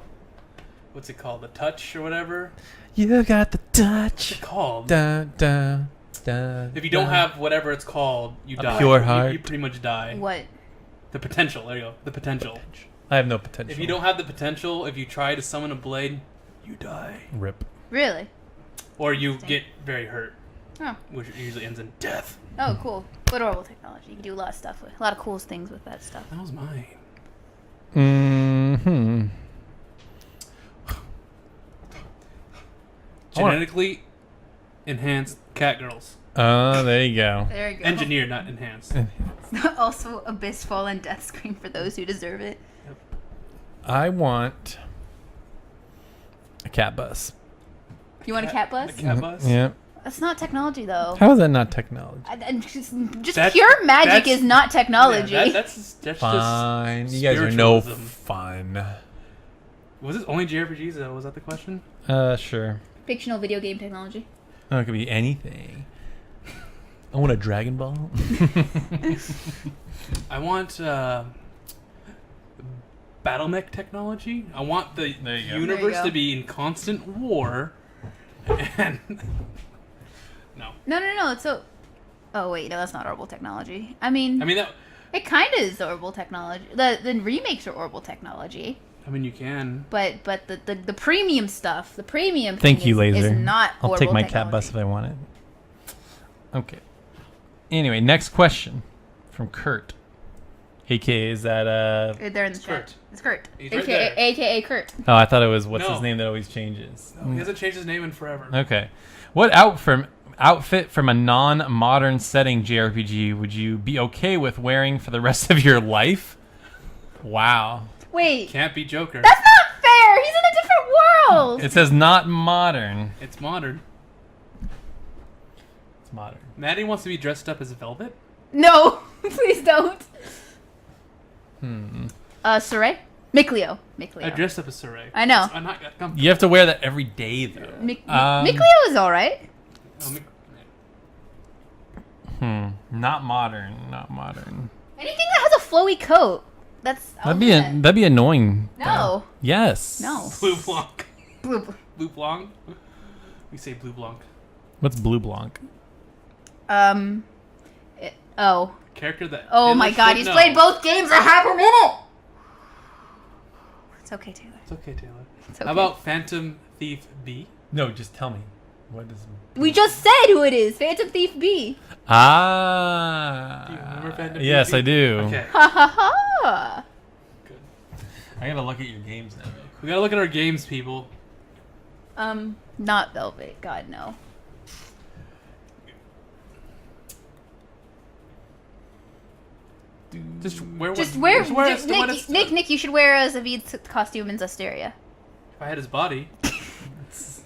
what's it called? The touch or whatever? You got the What's touch. it called? Da, da, da, If you don't da. have whatever it's called, you die. pure You heart. pretty much die. What? The potential. There you go. The potential. I have no potential. If you don't have the potential, if you try to summon a blade, you die. Rip. Really? Or you get very hurt, Oh. which usually ends in death. Oh, cool. But Orwell technology. You can do a lot of stuff with, a lot of cool things with that stuff. That was mine. Hmm. Genetically enhanced cat girls. Oh, there you go. There you go. Engineered, not enhanced. Also, Abyss Fall and Death Scream for those who deserve it. I want a cat bus. You want a cat bus? A cat bus? Yeah. That's not technology, though. How is that not technology? Just That's- pure magic that's- is not technology. Yeah, that's Fine. just You guys are no spiritualism. fun. Was it only JRPGs though? Was that the question? Sure. Fictional video game technology. Oh, it could be anything. I want a Dragon Ball. I want battle mech technology. I want the There you go. universe There you go. to be in constant war. And no, No. It's so. Oh wait, no, that's not Orbital technology. I mean, that. it kind of is Orbital technology. The remakes are Orbital technology, I mean, you can. but the premium stuff, the premium. Thank thing you, is Laser. not. I'll take Orbital my technology. cat bus if I want it. Okay. Anyway, next question from Kurt. AKA, is that They're in the It's chat. Kurt. It's Kurt. He's right AKA, there. AKA Kurt. Oh, I thought it was what's No. his name that always changes. Oh, he hasn't changed his name in forever. Okay. What outfit from a non-modern setting JRPG would you be okay with wearing for the rest of your life? Wow. Wait, Can't be Joker. that's not fair. He's in a different world. It says not modern. It's modern. It's modern. Maddie wants to be dressed up as Velvet. No, please don't. Saray? Mikleo. I dressed up as Saray. I know. I'm not comfortable. You have to wear that every day, though. Mikleo is alright. Not modern. Not modern. Anything that has a flowy coat. That's. That'd be annoying. No. Yes. No. Blue Blanc. Blue. Blue Blanc. We say Blue Blanc. What's blue blanc? Oh. Character that. Oh Taylor my God! should He's know. played both games in half a minute. It's okay, Taylor. It's okay, Taylor. It's okay. How about Phantom Thief B? No, just tell me. What is? We just said who it is. Phantom Thief B. Ah. Do you remember Phantom Yes, Thief B? I do. Okay. Ha ha ha. Good. I gotta look at your games now. We gotta look at our games, people. Not Velvet. God no. Just wear. Nick, you should wear Zavid's costume in Zasteria. If I had his body.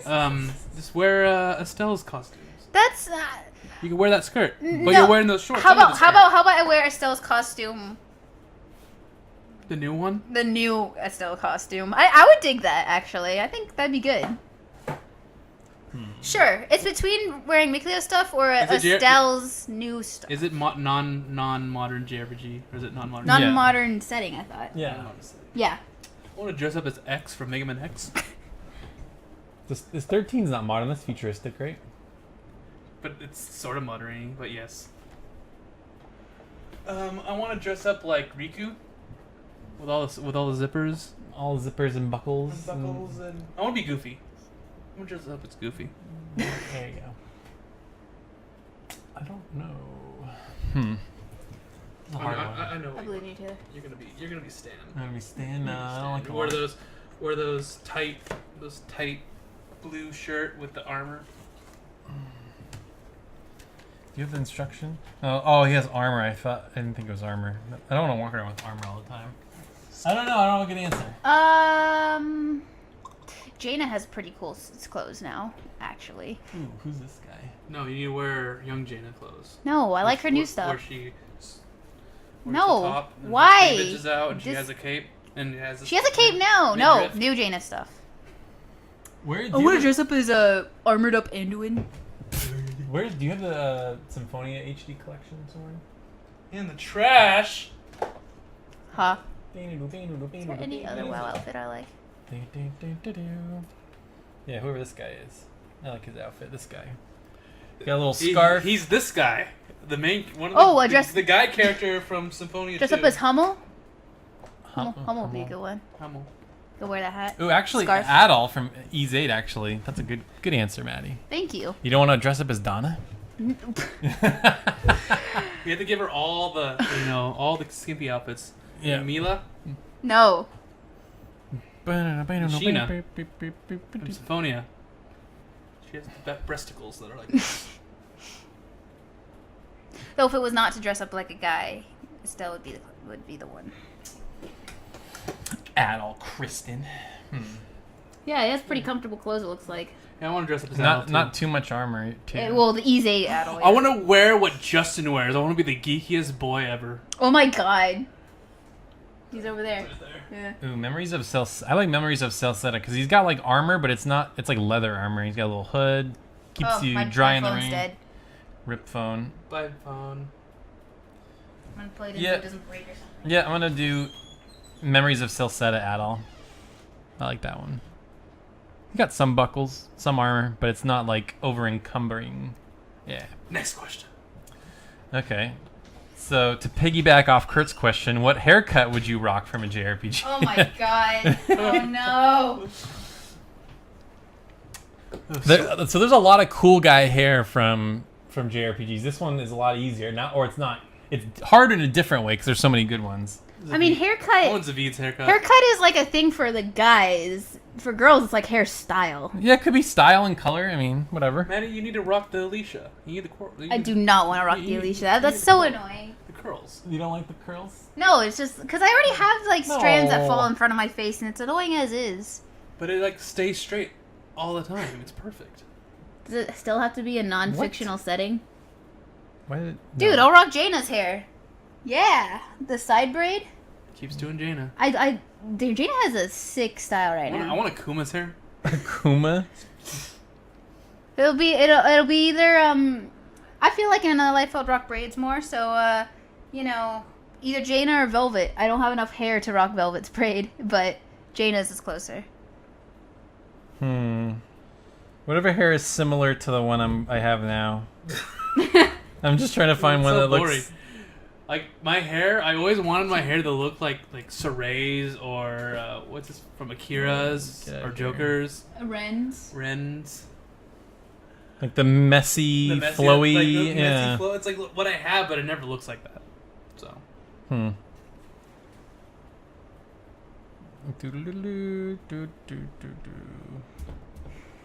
Just wear Estelle's costumes. That's You can wear that skirt, but no. you're wearing those shorts. How under about the skirt. how about I wear Estelle's costume, the new one? the new Estelle costume? I would dig that actually. I think that'd be good. Sure, it's between wearing Mikleo stuff or Is it Estelle's new stuff. Is it non-modern JRPG or is it non-modern? Non-modern setting, I thought. Yeah. Yeah. I want to dress up as X from Mega Man X, This 13's not modern. That's futuristic, right? but it's sort of modern. But yes. I want to dress up like Riku, with all the zippers, All zippers and buckles. and I want to be Goofy. I want to dress up as Goofy. There you go. I don't know. It's a hard one. I know. I believe in you, Taylor. You're gonna be Stan. I'm gonna be Stan. I don't like the wear one. those tight blue shirt with the armor. Do you have the instruction? Oh, he has armor. I didn't think it was armor. I don't want to walk around with armor all the time. I don't know. I don't have a good answer. Jaina has pretty cool clothes now, actually. Ooh, who's this guy? No, you need to wear young Jaina clothes. No, I like her new Where stuff. she No, the top, and why? her cleavage is out and she This- has a cape and has. She has a cape now. No, midriff. new Jaina stuff. Where do you dress up as a armored up Anduin. do you have the Symphonia HD collection somewhere? In the trash. Huh? Is Is there any other WoW outfit I like? Yeah, whoever this guy is. I like his outfit. This guy. Got a little scarf. He's this guy. The main one. Of Oh, the, dress- the guy character from Symphonia. Dress 2. up as Hummel? Hum- Hummel would be a good one. Hummel. Go wear that hat. Ooh, actually, Scarf. Adol from Ease 8, actually. That's a good answer, Maddie. Thank you. You don't want to dress up as Donna? We have to give her all the skimpy outfits. Yeah. And Mila No. Sheena. from Symphonia. She has the breasticles that are like this. Though if it was not to dress up like a guy, Estelle would be the one. Adol Kristen. Yeah, he has pretty comfortable clothes. It looks like. Yeah, I want to dress up as Adol, too. Not too much armor, too. Well, the Ease Adol. I want to wear what Justin wears. I want to be the geekiest boy ever. Oh my God. He's over there. Right there. Yeah. Ooh, Memories of I like Memories of Celceta because he's got like armor, but it's like leather armor. He's got a little hood, keeps you dry in the phone's rain. dead. Rip phone. Bye, phone. I'm gonna play it Yeah. so it doesn't break or something. Yeah, I'm gonna do Memories of Celceta Adol. I like that one. You got some buckles, some armor, but it's not like over encumbering. Yeah. Next question. Okay. So to piggyback off Kurt's question, what haircut would you rock from a JRPG? Oh my God. Oh no. So there's a lot of cool guy hair from JRPGs. This one is a lot easier. It's not. It's harder in a different way because there's so many good ones. I mean, That haircut. one's Zavid's haircut. Haircut is like a thing for the guys. For girls, it's like hairstyle. Yeah, it could be style and color. I mean, whatever. Maddie, you need to rock the Alicia. You need the I do not want to rock the Alicia. That's so annoying. The curls. You don't like the curls? No, it's just because I already have like strands that No. fall in front of my face, and it's annoying as is. But it like stays straight all the time. It's perfect. Does it still have to be a non-fictional setting? Why did Dude, I'll rock Jaina's hair. Yeah, the side braid. Keeps doing Jaina. Dude, Jaina has a sick style right I now. want Akuma's hair. Kuma? It'll be either I feel like in another life I'll rock braids more, so either Jaina or Velvet. I don't have enough hair to rock Velvet's braid, but Jaina's is closer. Whatever hair is similar to the one I have now. I'm just trying to find It's one so that boring. looks. Like my hair, I always wanted my hair to look like Saray's or what's this from Akira's Get out or of here. Joker's. Ren's. Like the messy, The messy, flowy. like the Yeah. messy flow. It's like what I have, but it never looks like that. So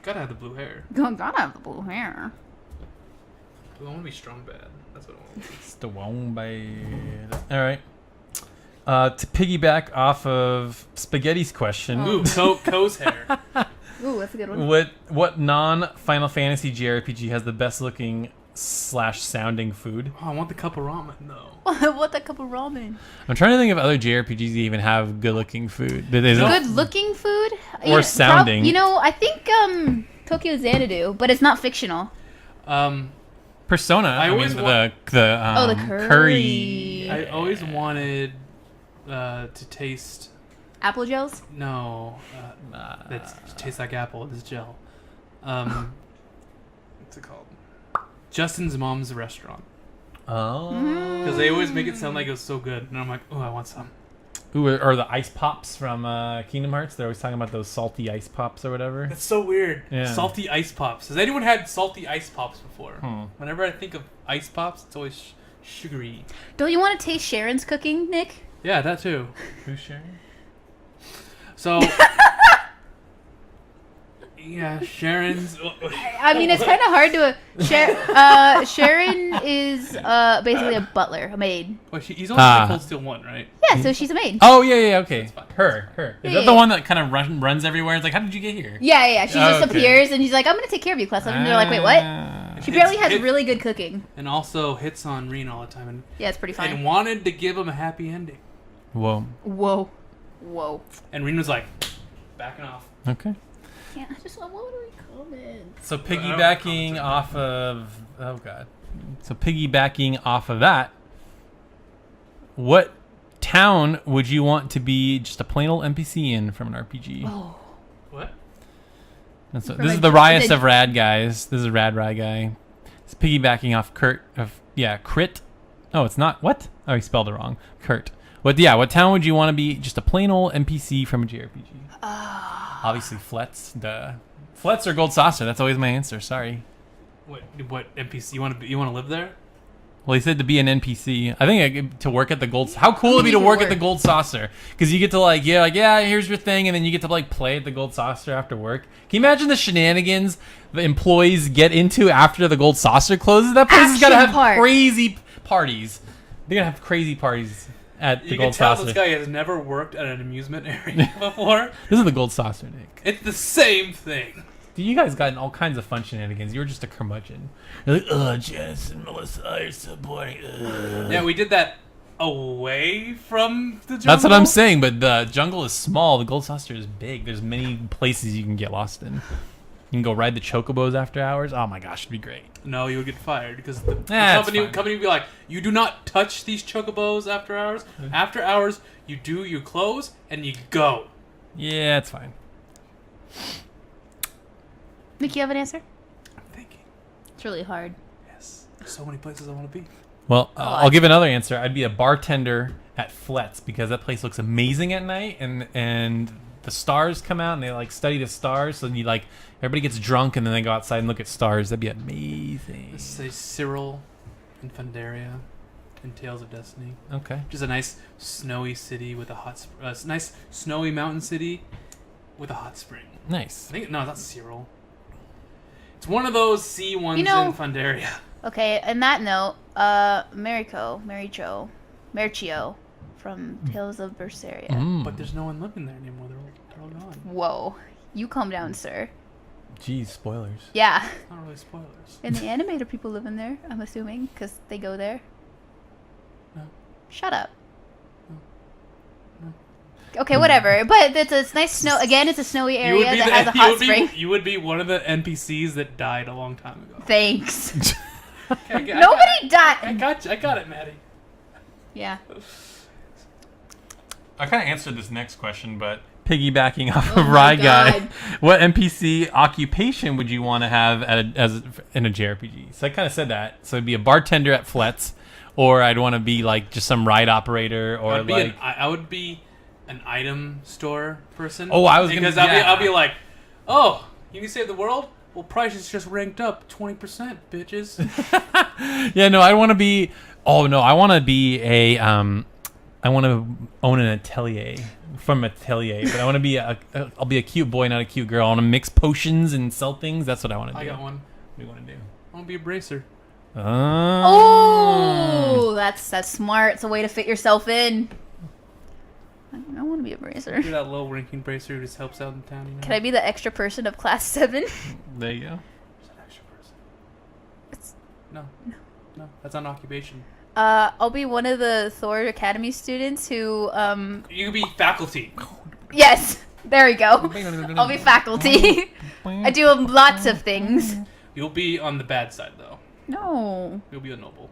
gotta have the blue hair. Gotta have the blue hair. I want to be strong bad. That's what I want. It's the one by. All right. To piggyback off of Spaghetti's question, Ooh, Ko's hair. Ooh, that's a good one. what non-Final Fantasy JRPG has the best looking / sounding food? Oh, I want the cup of ramen. No. What the cup of ramen? I'm trying to think of other JRPGs that even have good looking food. Good looking food Or sounding. I think Tokyo Xanadu, but it's not fictional. Persona. I always mean, want- The curry. curry. I always wanted to taste. Apple gels. No, that tastes like apple. This gel. What's it called? Justin's mom's restaurant. Oh. Because they always make it sound like it was so good, and I'm like, oh, I want some. Ooh, or the ice pops from Kingdom Hearts. They're always talking about those salty ice pops or whatever. That's so weird. Yeah. Salty ice pops. Has anyone had salty ice pops before? Hmm. Whenever I think of ice pops, it's always sugary. Don't you want to taste Sharon's cooking, Nick? Yeah, that too. Who's sharing? So, yeah, Sharon's. I mean, it's kind of hard to. Sharon is basically a butler, a maid. Well, he's only like Cold Steel 1, right? Yeah, so she's a maid. Oh yeah, okay. fine. Her. Is Yeah, that the yeah. one that kind of runs everywhere? It's like, how did you get here? Yeah. She just Okay. appears and she's like, "I'm gonna take care of you, Clessa." And they're like, "Wait, what?" She apparently has really good cooking. And also hits on Reen all the time, and Yeah, it's pretty fun. and wanted to give him a happy ending. Whoa. Whoa. And Reen was like, backing off. Okay. Yeah, I just what would we comment? So piggybacking off of that, what town would you want to be just a plain old NPC in from an RPG? Oh, What? This From is a- the Riot the- of Rad guys. This is a Rad guy. It's piggybacking off Crit. Oh, it's not. What? Oh, he spelled it wrong. Kurt. What town would you want to be just a plain old NPC from a JRPG? Obviously, Flets. Flets or Gold Saucer. That's always my answer. Sorry. What NPC you want to you want to live there? Well, he said to be an NPC. I think to work at the Gold. How cool would it be to work at the Gold Saucer? Because you get to here's your thing, and then you get to play at the Gold Saucer after work. Can you imagine the shenanigans the employees get into after the Gold Saucer closes? That place has got to Action have park. crazy parties. They're gonna have crazy parties at the You can Gold tell Saucer. this guy has never worked at an amusement area before. This is the Gold Saucer, Nick. It's the same thing. Dude, you guys got in all kinds of fun shenanigans. You were just a curmudgeon. You're like, Janice and Melissa are so boring. Ugh." Yeah, we did that away from the jungle. That's what I'm saying, but the jungle is small. The Gold Saucer is big. There's many places you can get lost in. You can go ride the chocobos after hours. Oh my gosh, it'd be great. No, you would get fired because the it's company fine. would be like, you do not touch these chocobos after hours. After hours, you do your close and you go. Yeah, it's fine. Nick, you have an answer? I'm thinking, It's really hard. yes, there's so many places I want to be. Well, I'll give another answer. I'd be a bartender at Flets because that place looks amazing at night, and the stars come out and they study the stars. So everybody gets drunk and then they go outside and look at stars. That'd be amazing. Let's say Cyril and Fundaria in Tales of Destiny. Okay. Just a nice snowy city with a hot, nice snowy mountain city with a hot spring. Nice. I think no, that's Cyril. It's one of those sea ones in Fundaria. Okay, and that note, Mariko from Tales of Berseria. Mm. But there's no one living there anymore. They're all gone. Whoa. You calm down, sir. Geez, spoilers. Yeah. Not really spoilers. And the animator people live in there, I'm assuming, because they go there. No. Shut up. No. Okay, whatever. But it's a nice snow. Again, it's a snowy area that has a hot spring. You would be one of the NPCs that died a long time ago. Thanks. Okay, Nobody died. I got you. I got it, Maddie. Yeah. I kind of answered this next question, but piggybacking off Oh of my Rye Guy, God. what NPC occupation would you want to have in a JRPG? So I kind of said that. So it'd be a bartender at Flet's, or I'd want to be like just some ride operator, or I would be an item store person. Oh, I was because gonna. I'll be like, oh, you can save the world. Well, prices just ranked up 20%, bitches. Yeah, no, I want to be. Oh no, I want to be a. I want to own an atelier from Atelier, but I want to be I'll be a cute boy, not a cute girl. I want to mix potions and sell things. That's what I want to do. I got one. What do you want to do? I want to be a bracer. Oh, that's smart. It's a way to fit yourself in. I want to be a bracer. You're that low-ranking bracer who just helps out in town. You know? Can I be the extra person of class 7? There you go. Who's that extra person? No, that's not an occupation. I'll be one of the Thor Academy students who You could be faculty. Yes, there we go. I'll be faculty. I do lots of things. You'll be on the bad side, though. No, You'll be a noble.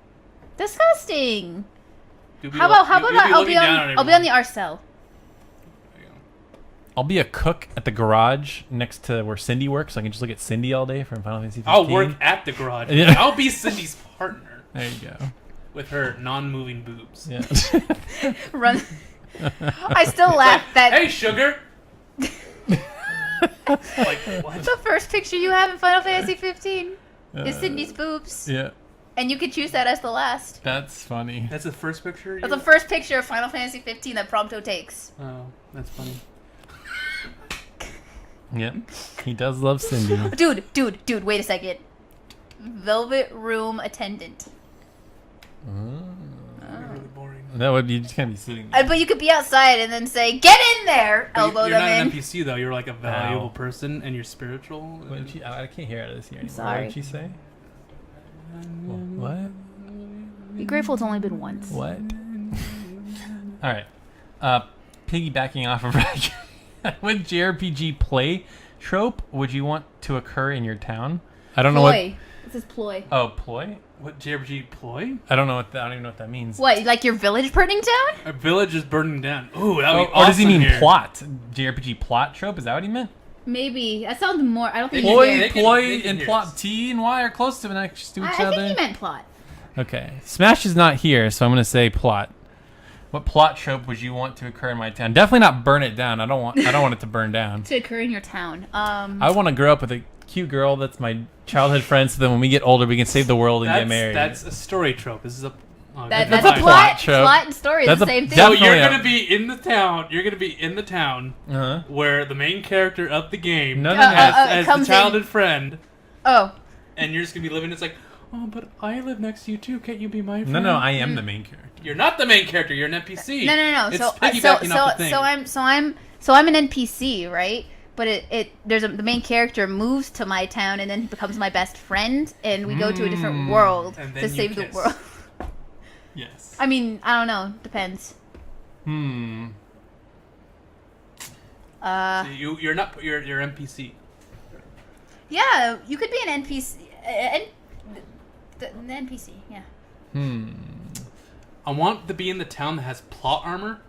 disgusting. You'll be How about I'll be on the Arcel. I'll be a cook at the garage next to where Cindy works. So I can just look at Cindy all day from Final Fantasy 15. I'll work at the garage. Yeah. I'll be Cindy's partner There you go. with her non-moving boobs. Yeah. Run. I still laugh that Hey, sugar. Like what? the first picture you have in Final Fantasy 15 is Cindy's boobs, Yeah. and you could choose that as the last. That's funny. That's the first picture. That's the first picture of Final Fantasy 15 that Prompto takes. Oh, that's funny. Yep. He does love Cindy. Dude, wait a second. Velvet room attendant. Really boring. That would be just kind of be sitting there. But you could be outside and then say, "Get in there!" Elbow You're them not in. an NPC though. You're like a valuable Ow. person, and you're spiritual. What did she, I can't hear out of this here anymore. sorry. What did she say? What? Be grateful it's only been once. What? All right. Piggybacking off of what JRPG play trope would you want to occur in your town? I don't know what. Ploy. This is ploy. Oh, ploy? What JRPG ploy? I don't know what. I don't even know what that means. What, like your village burning down? A village is burning down. Ooh, that would be Oh, does he awesome mean here. plot? JRPG plot trope? Is that what he meant? Maybe. That sounds more. I don't think. They Ploy, can and hear plot us. T and Y are close to next to each I other. think he meant plot. Okay. Smash is not here, so I'm going to say plot. What plot trope would you want to occur in my town? Definitely not burn it down. I don't want it to burn down. To occur in your town. I want to grow up with a cute girl that's my childhood friend, so then when we get older, we can save the world and get married. That's a story trope. This is a. That's good a line. plot. trope. Plot and story is That's the a- same thing. So Definitely you're a- gonna be in the town. You're gonna be in the town Uh-huh. where the main character of the game No, no, as the comes in. childhood friend, Oh, and you're just gonna be living. It's like, oh, but I live next to you too. Can't you be my friend? No, I am the main character. You're not the main character. You're an NPC. no. It's So piggybacking off the thing. I'm an NPC, right? But the main character moves to my town and then he becomes my best friend, and we go to a different world And then to you save the kiss. world. Yes. I mean, I don't know. Depends. So you're not you're NPC. Yeah, you could be an NPC. The NPC, yeah. I want to be in the town that has plot armor,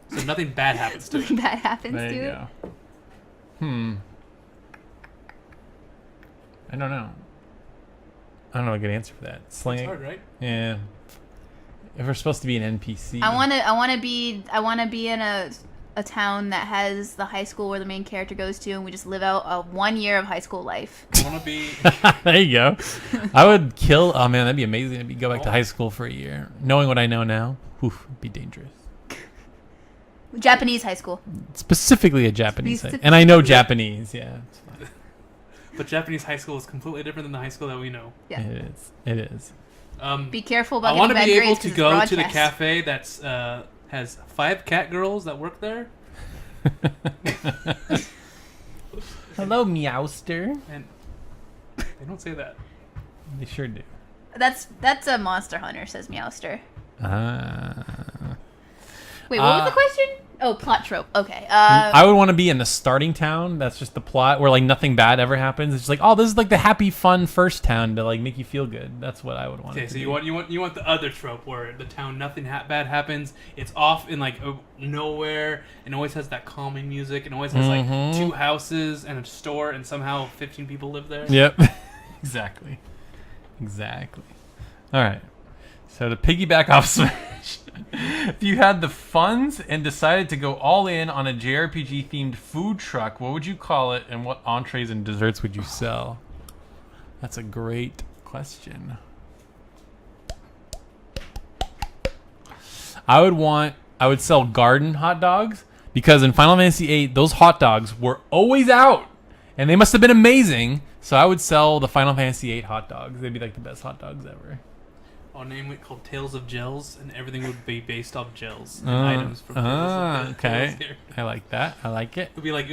so nothing bad happens to Something it. bad happens There to you it. go. I don't know. I don't know a good answer for that. Sling. It's hard, right? Yeah. If we're supposed to be an NPC. I wanna be in a town that has the high school where the main character goes to, and we just live out 1 year of high school life. I want to be. There you go. I would kill. Oh man, that'd be amazing. Go back to high school for a year, knowing what I know now. Oof, it'd be dangerous. Japanese high school. Specifically a Japanese, Specific- and I know Japanese. Yeah, it's fine. But Japanese high school is completely different than the high school that we know. Yeah. It is. It is. Be careful about I want getting to bad be able grades to 'cause it's go to the broadcast. cafe that's has 5 cat girls that work there, Hello, Meowster. and they don't say that. They sure do. That's a Monster Hunter, says Meowster. Ah. Wait, what was the question? Oh, plot trope. Okay. I would want to be in the starting town. That's just the plot where like nothing bad ever happens. It's just like, oh, this is like the happy, fun first town to like make you feel good. That's what I would want. Okay, so you want the other trope where the town nothing bad happens. It's off in like nowhere, and always has that calming music, and always has like 2 houses and a store, and somehow 15 people live there. Yep. Exactly. All right. So to piggyback off Smash, if you had the funds and decided to go all in on a JRPG themed food truck, what would you call it, and what entrees and desserts would you sell? That's a great question. I would sell garden hot dogs, because in Final Fantasy VIII, those hot dogs were always out, and they must have been amazing. So I would sell the Final Fantasy VIII hot dogs. They'd be like the best hot dogs ever. I'll name it called Tales of Gels, and everything would be based off gels and items from Tales of okay. Gels. I like that. I like it. It'll be like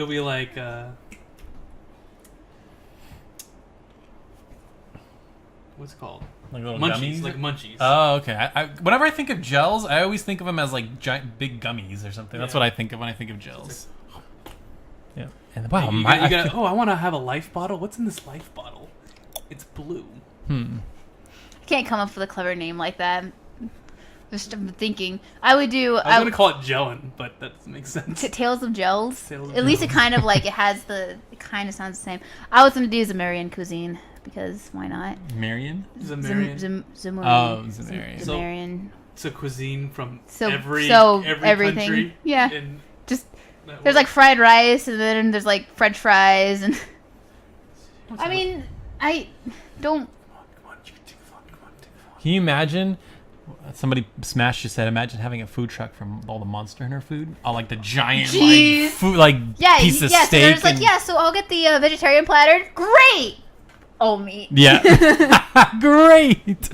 what's it called? Like little munchies, gummies? like munchies. Oh, okay. Whenever I think of gels, I always think of them as like giant, big gummies or something. That's what I think of when I think of gels. Yeah. And wow, I want to have a life bottle. What's in this life bottle? It's blue. Can't come up with a clever name like that. Just thinking. I would do. I was going to call it Gelin, but that doesn't make sense. Tales of Gels. Tales of At least Gels. it kind of like it kind of sounds the same. I was going to do Zamarian cuisine because why not? Marion? Zamarian. Zamarian. Oh, Zamarian. Zamarian. It's a cuisine from everything. every country. Yeah. Just there's like fried rice, and then there's like French fries, and I mean, I don't. Can you imagine? Somebody smashed just said, imagine having a food truck from all the Monster Hunter food. All like the giant like food, like piece of steak. steak. So there's like, so I'll get the vegetarian platter. Great. Oh, meat. Yeah. Great.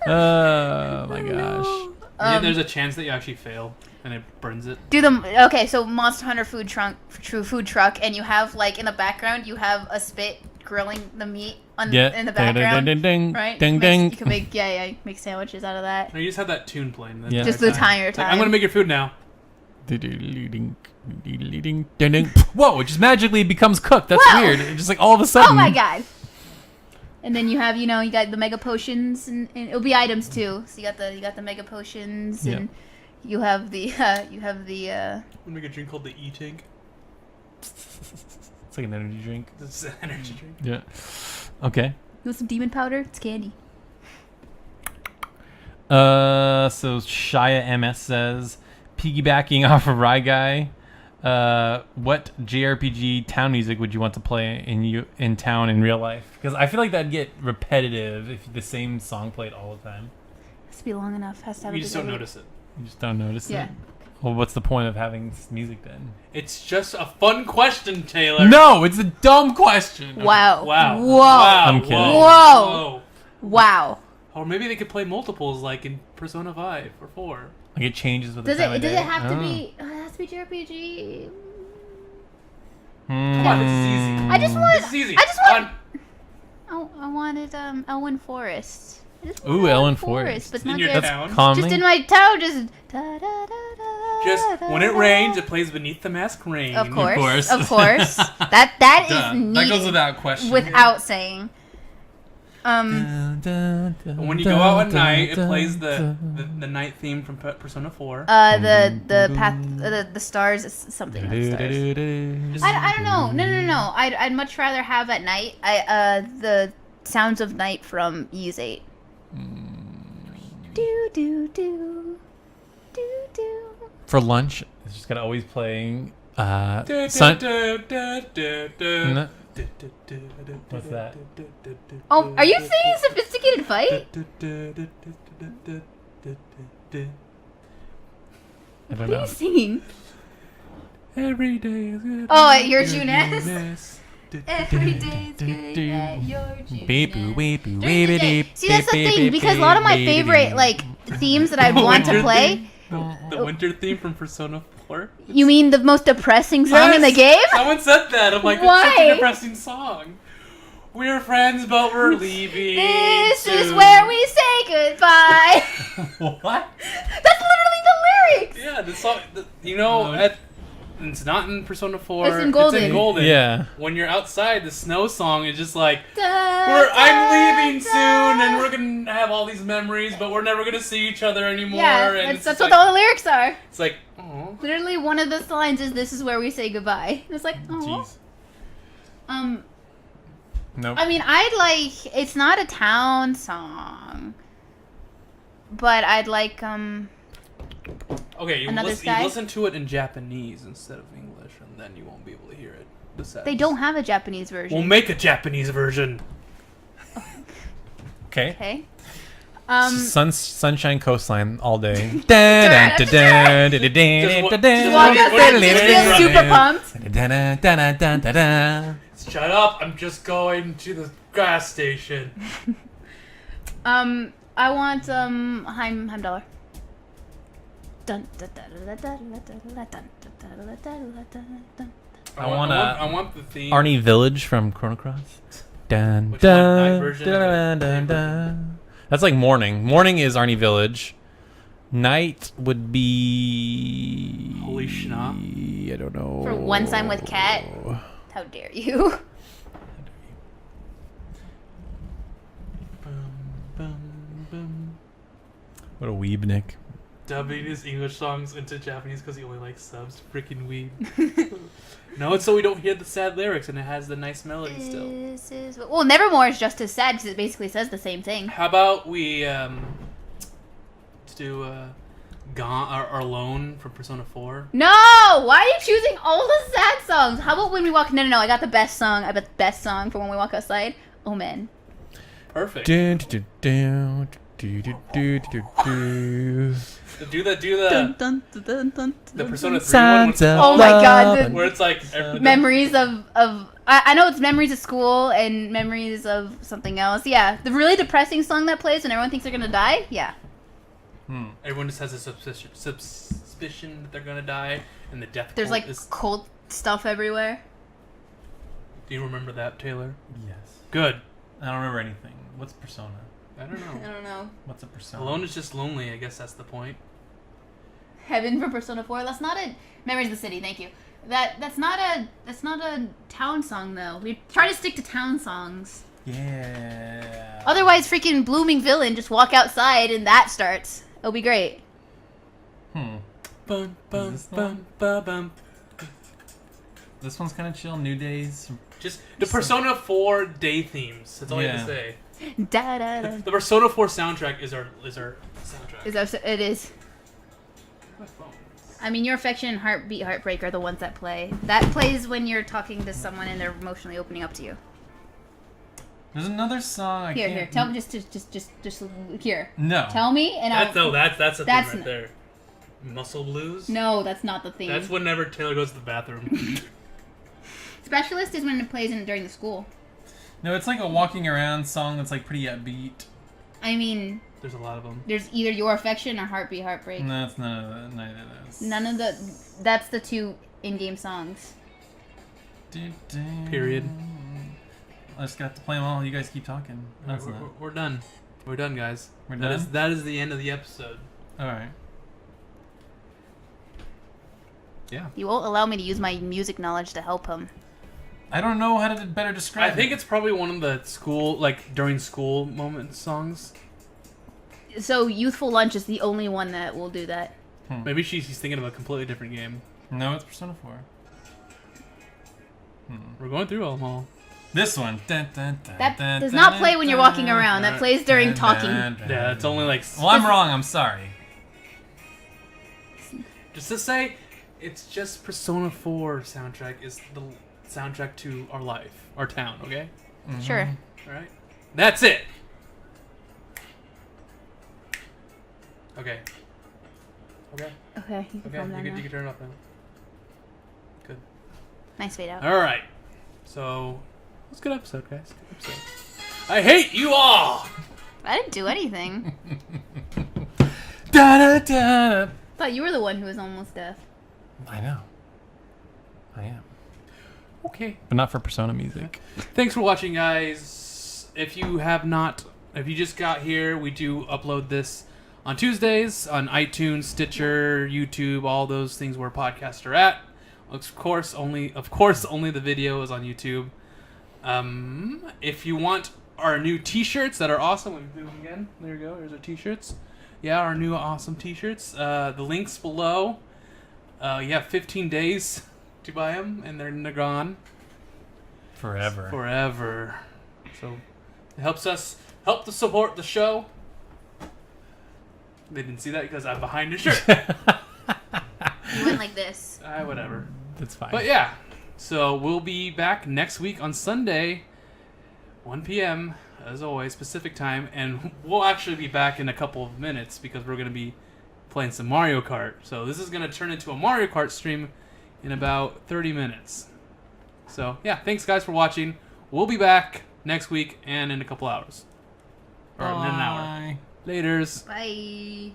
Oh my gosh. Yeah, there's a chance that you actually fail and it burns it. Okay, so Monster Hunter food truck, and you have like in the background you have a spit grilling the meat in the background, right? Ding, ding. You can make sandwiches out of that. No, you just have that tune playing. Just the entire Like, time. I'm gonna make your food now. Whoa! It just magically becomes cooked. That's weird. It just like all of a sudden. Oh my god! And then you have, you got the mega potions, and it'll be items too. So you got the mega potions, and you have the I'm gonna make a drink called the E-Tank. It's like an energy drink. It's an energy drink. Yeah. Okay. You want some demon powder? It's candy. So Shia MS says, piggybacking off of Rye Guy, what JRPG town music would you want to play in town in real life? Because I feel like that'd get repetitive if the same song played all the time. Has to be long enough. Has to have. You just don't notice it. You just don't notice it. Yeah. Well, what's the point of having music then? It's just a fun question, Taylor. No, it's a dumb question. Wow. Wow. Whoa. Wow. I'm kidding. Whoa. Wow. Or maybe they could play multiples like in Persona 5 or 4. Like it changes with Does the time it? of Does day? it have to be? It has to be JRPG. Come on, this is easy. I just want. This is easy. I just want. I wanted Elwyn Forest. Ooh, Elwyn Forest. But it's In not your just. town? Calming. Just in my town, just. Da, da, da, da, Just da, when it da. rains, it plays Beneath the Mask Rain. Of course. course. Of course. That Duh. is needed. That goes without question. Without saying. When you go out at night, it plays the night theme from Persona 4. The path, the stars, something like stars. I don't know. No. I'd much rather have at night. The Sounds of Night from Ys 8. Do do do do do. For lunch, it's just gotta always playing. Sun. What's What's that? Oh, are you singing Sophisticated Fight? I don't What are know. you singing? Every day is good. Oh, at your Juness. Every day is good at your Juness. See, that's the thing, because a lot of my favorite themes that I'd want to play. The winter theme from Persona 4. You mean the most depressing song in the game? Someone said that. I'm like, Why? that's such a depressing song. We're friends, but we're leaving. This is soon. where we say goodbye. What? That's literally the lyrics. Yeah, the song. It's not in Persona 4. It's in Golden. It's in Golden. Yeah. When you're outside, the snow song is just like, Da, I'm leaving da. soon, and we're gonna have all these memories, but we're never gonna see each other anymore. Yeah, and that's it's what like, all the lyrics are. It's like, oh. Literally, one of the lines is, "This is where we say goodbye." It's like, oh. Jeez. Nope. I mean, it's not a town song, but I'd like, Okay, you Another listen, you Sky? listen to it in Japanese instead of English, and then you won't be able to hear it. The sadness. they don't have a Japanese version. We'll make a Japanese version. Okay. Okay. Sunshine Coastline all day. Just walk outside, just feel super pumped. Shut up! I'm just going to the gas station. I want Heimdall. Dun, dun, dun, dun, dun, dun, dun, dun, dun, dun, dun. I want the theme. Arnie Village from Chrono Cross. Dun, Which one? Night dun, version dun, or dun, day dun. That's like morning. Morning is Arnie Village. Night would be. Holy schnopp. I don't know. For Once I'm with Cat. How dare you? What a weeb, Nick. Dubbing his English songs into Japanese because he only likes subs. Freaking weeb. No, it's so we don't hear the sad lyrics and it has the nice melody still. Well, Nevermore is just as sad because it basically says the same thing. How about we do or Alone from Persona 4? No! Why are you choosing all the sad songs? How about when we walk? No. I got the best song. I bet the best song for when we walk outside. Oh man. Perfect. Dun, dun, dun, dun, dun, dun, dun, dun. Do the Dun, dun, dun, dun, dun, the dun, Persona dun. 3 one. Sounds of Oh my God, love. Where it's like Memories of I know it's memories of school and memories of something else. Yeah, the really depressing song that plays when everyone thinks they're gonna die. Yeah. Everyone just has a suspicion that they're gonna die, and the death. There's cult like is... cult stuff everywhere. Do you remember that, Taylor? Yes. Good. I don't remember anything. What's Persona? I don't know. I don't know. What's a Persona? Alone is just lonely. I guess that's the point. Heaven for Persona 4. That's not a Memories of the City. Thank you. That's not a town song though. We try to stick to town songs. Yeah. Otherwise, freaking Blooming Villain just walk outside and that starts. It'll be great. Bum, Is bum, this the bum, one? bum, bum. This one's kind of chill. New Days. Just the Persona 4 day themes. That's all I have Yeah. to say. Da da da. The Persona 4 soundtrack is our soundtrack. It is. My phone. I mean, Your Affection and Heartbeat Heartbreak are the ones that play. That plays when you're talking to someone and they're emotionally opening up to you. There's another song. I Here, can't... here. Tell me, just here. No. Tell me, and That's I'll. that's the That's thing right there. Muscle Blues. No, that's not the theme. That's whenever Taylor goes to the bathroom. Specialist is when it plays during the school. No, it's like a walking around song that's like pretty upbeat. I mean, There's a lot of them. there's either Your Affection or Heartbeat Heartbreak. No, it's none of those. None of the. That's the two in-game songs. Period. I just got to play them all. You guys keep talking. That's not. We're done. We're done, guys. We're That done? is- that is the end of the episode. All right. Yeah. You won't allow me to use my music knowledge to help him. I don't know how to better describe I think it. it's probably one of the school, like during school moment songs. So Youthful Lunch is the only one that will do that. Maybe he's thinking of a completely different game. No, it's Persona 4. We're going through all. This one. That does not play when you're walking around. That plays during talking. Yeah, it's only like. Well, I'm wrong. I'm sorry. Just to say, it's just Persona 4 soundtrack is the soundtrack to our life, our town. Okay. Sure. All right. That's it. Okay. Okay. Okay, you can Okay. calm down You now. can turn it up now. Good. Nice fade out. All right. So, it's a good episode, guys. Good episode. I hate you all. I didn't do anything. Da, da, da. Thought you were the one who was almost deaf. I know. I am. Okay. But not for Persona music. Thanks for watching, guys. If you just got here, we do upload this on Tuesdays on iTunes, Stitcher, YouTube, all those things where podcasts are at. Of course, only the video is on YouTube. If you want our new T-shirts that are awesome, we do them again. There you go. Here's our T-shirts. Yeah, our new awesome T-shirts. The links below. You have 15 days to buy them, and they're gone forever. So it helps us help to support the show. They didn't see that because I'm behind your shirt. You went like this. Whatever. That's fine. But yeah, so we'll be back next week on Sunday, 1 p.m. as always, Pacific time, and we'll actually be back in a couple of minutes because we're going to be playing some Mario Kart. So this is going to turn into a Mario Kart stream in about 30 minutes. So yeah, thanks guys for watching. We'll be back next week and in a couple hours. Or in an hour. Laters. Bye.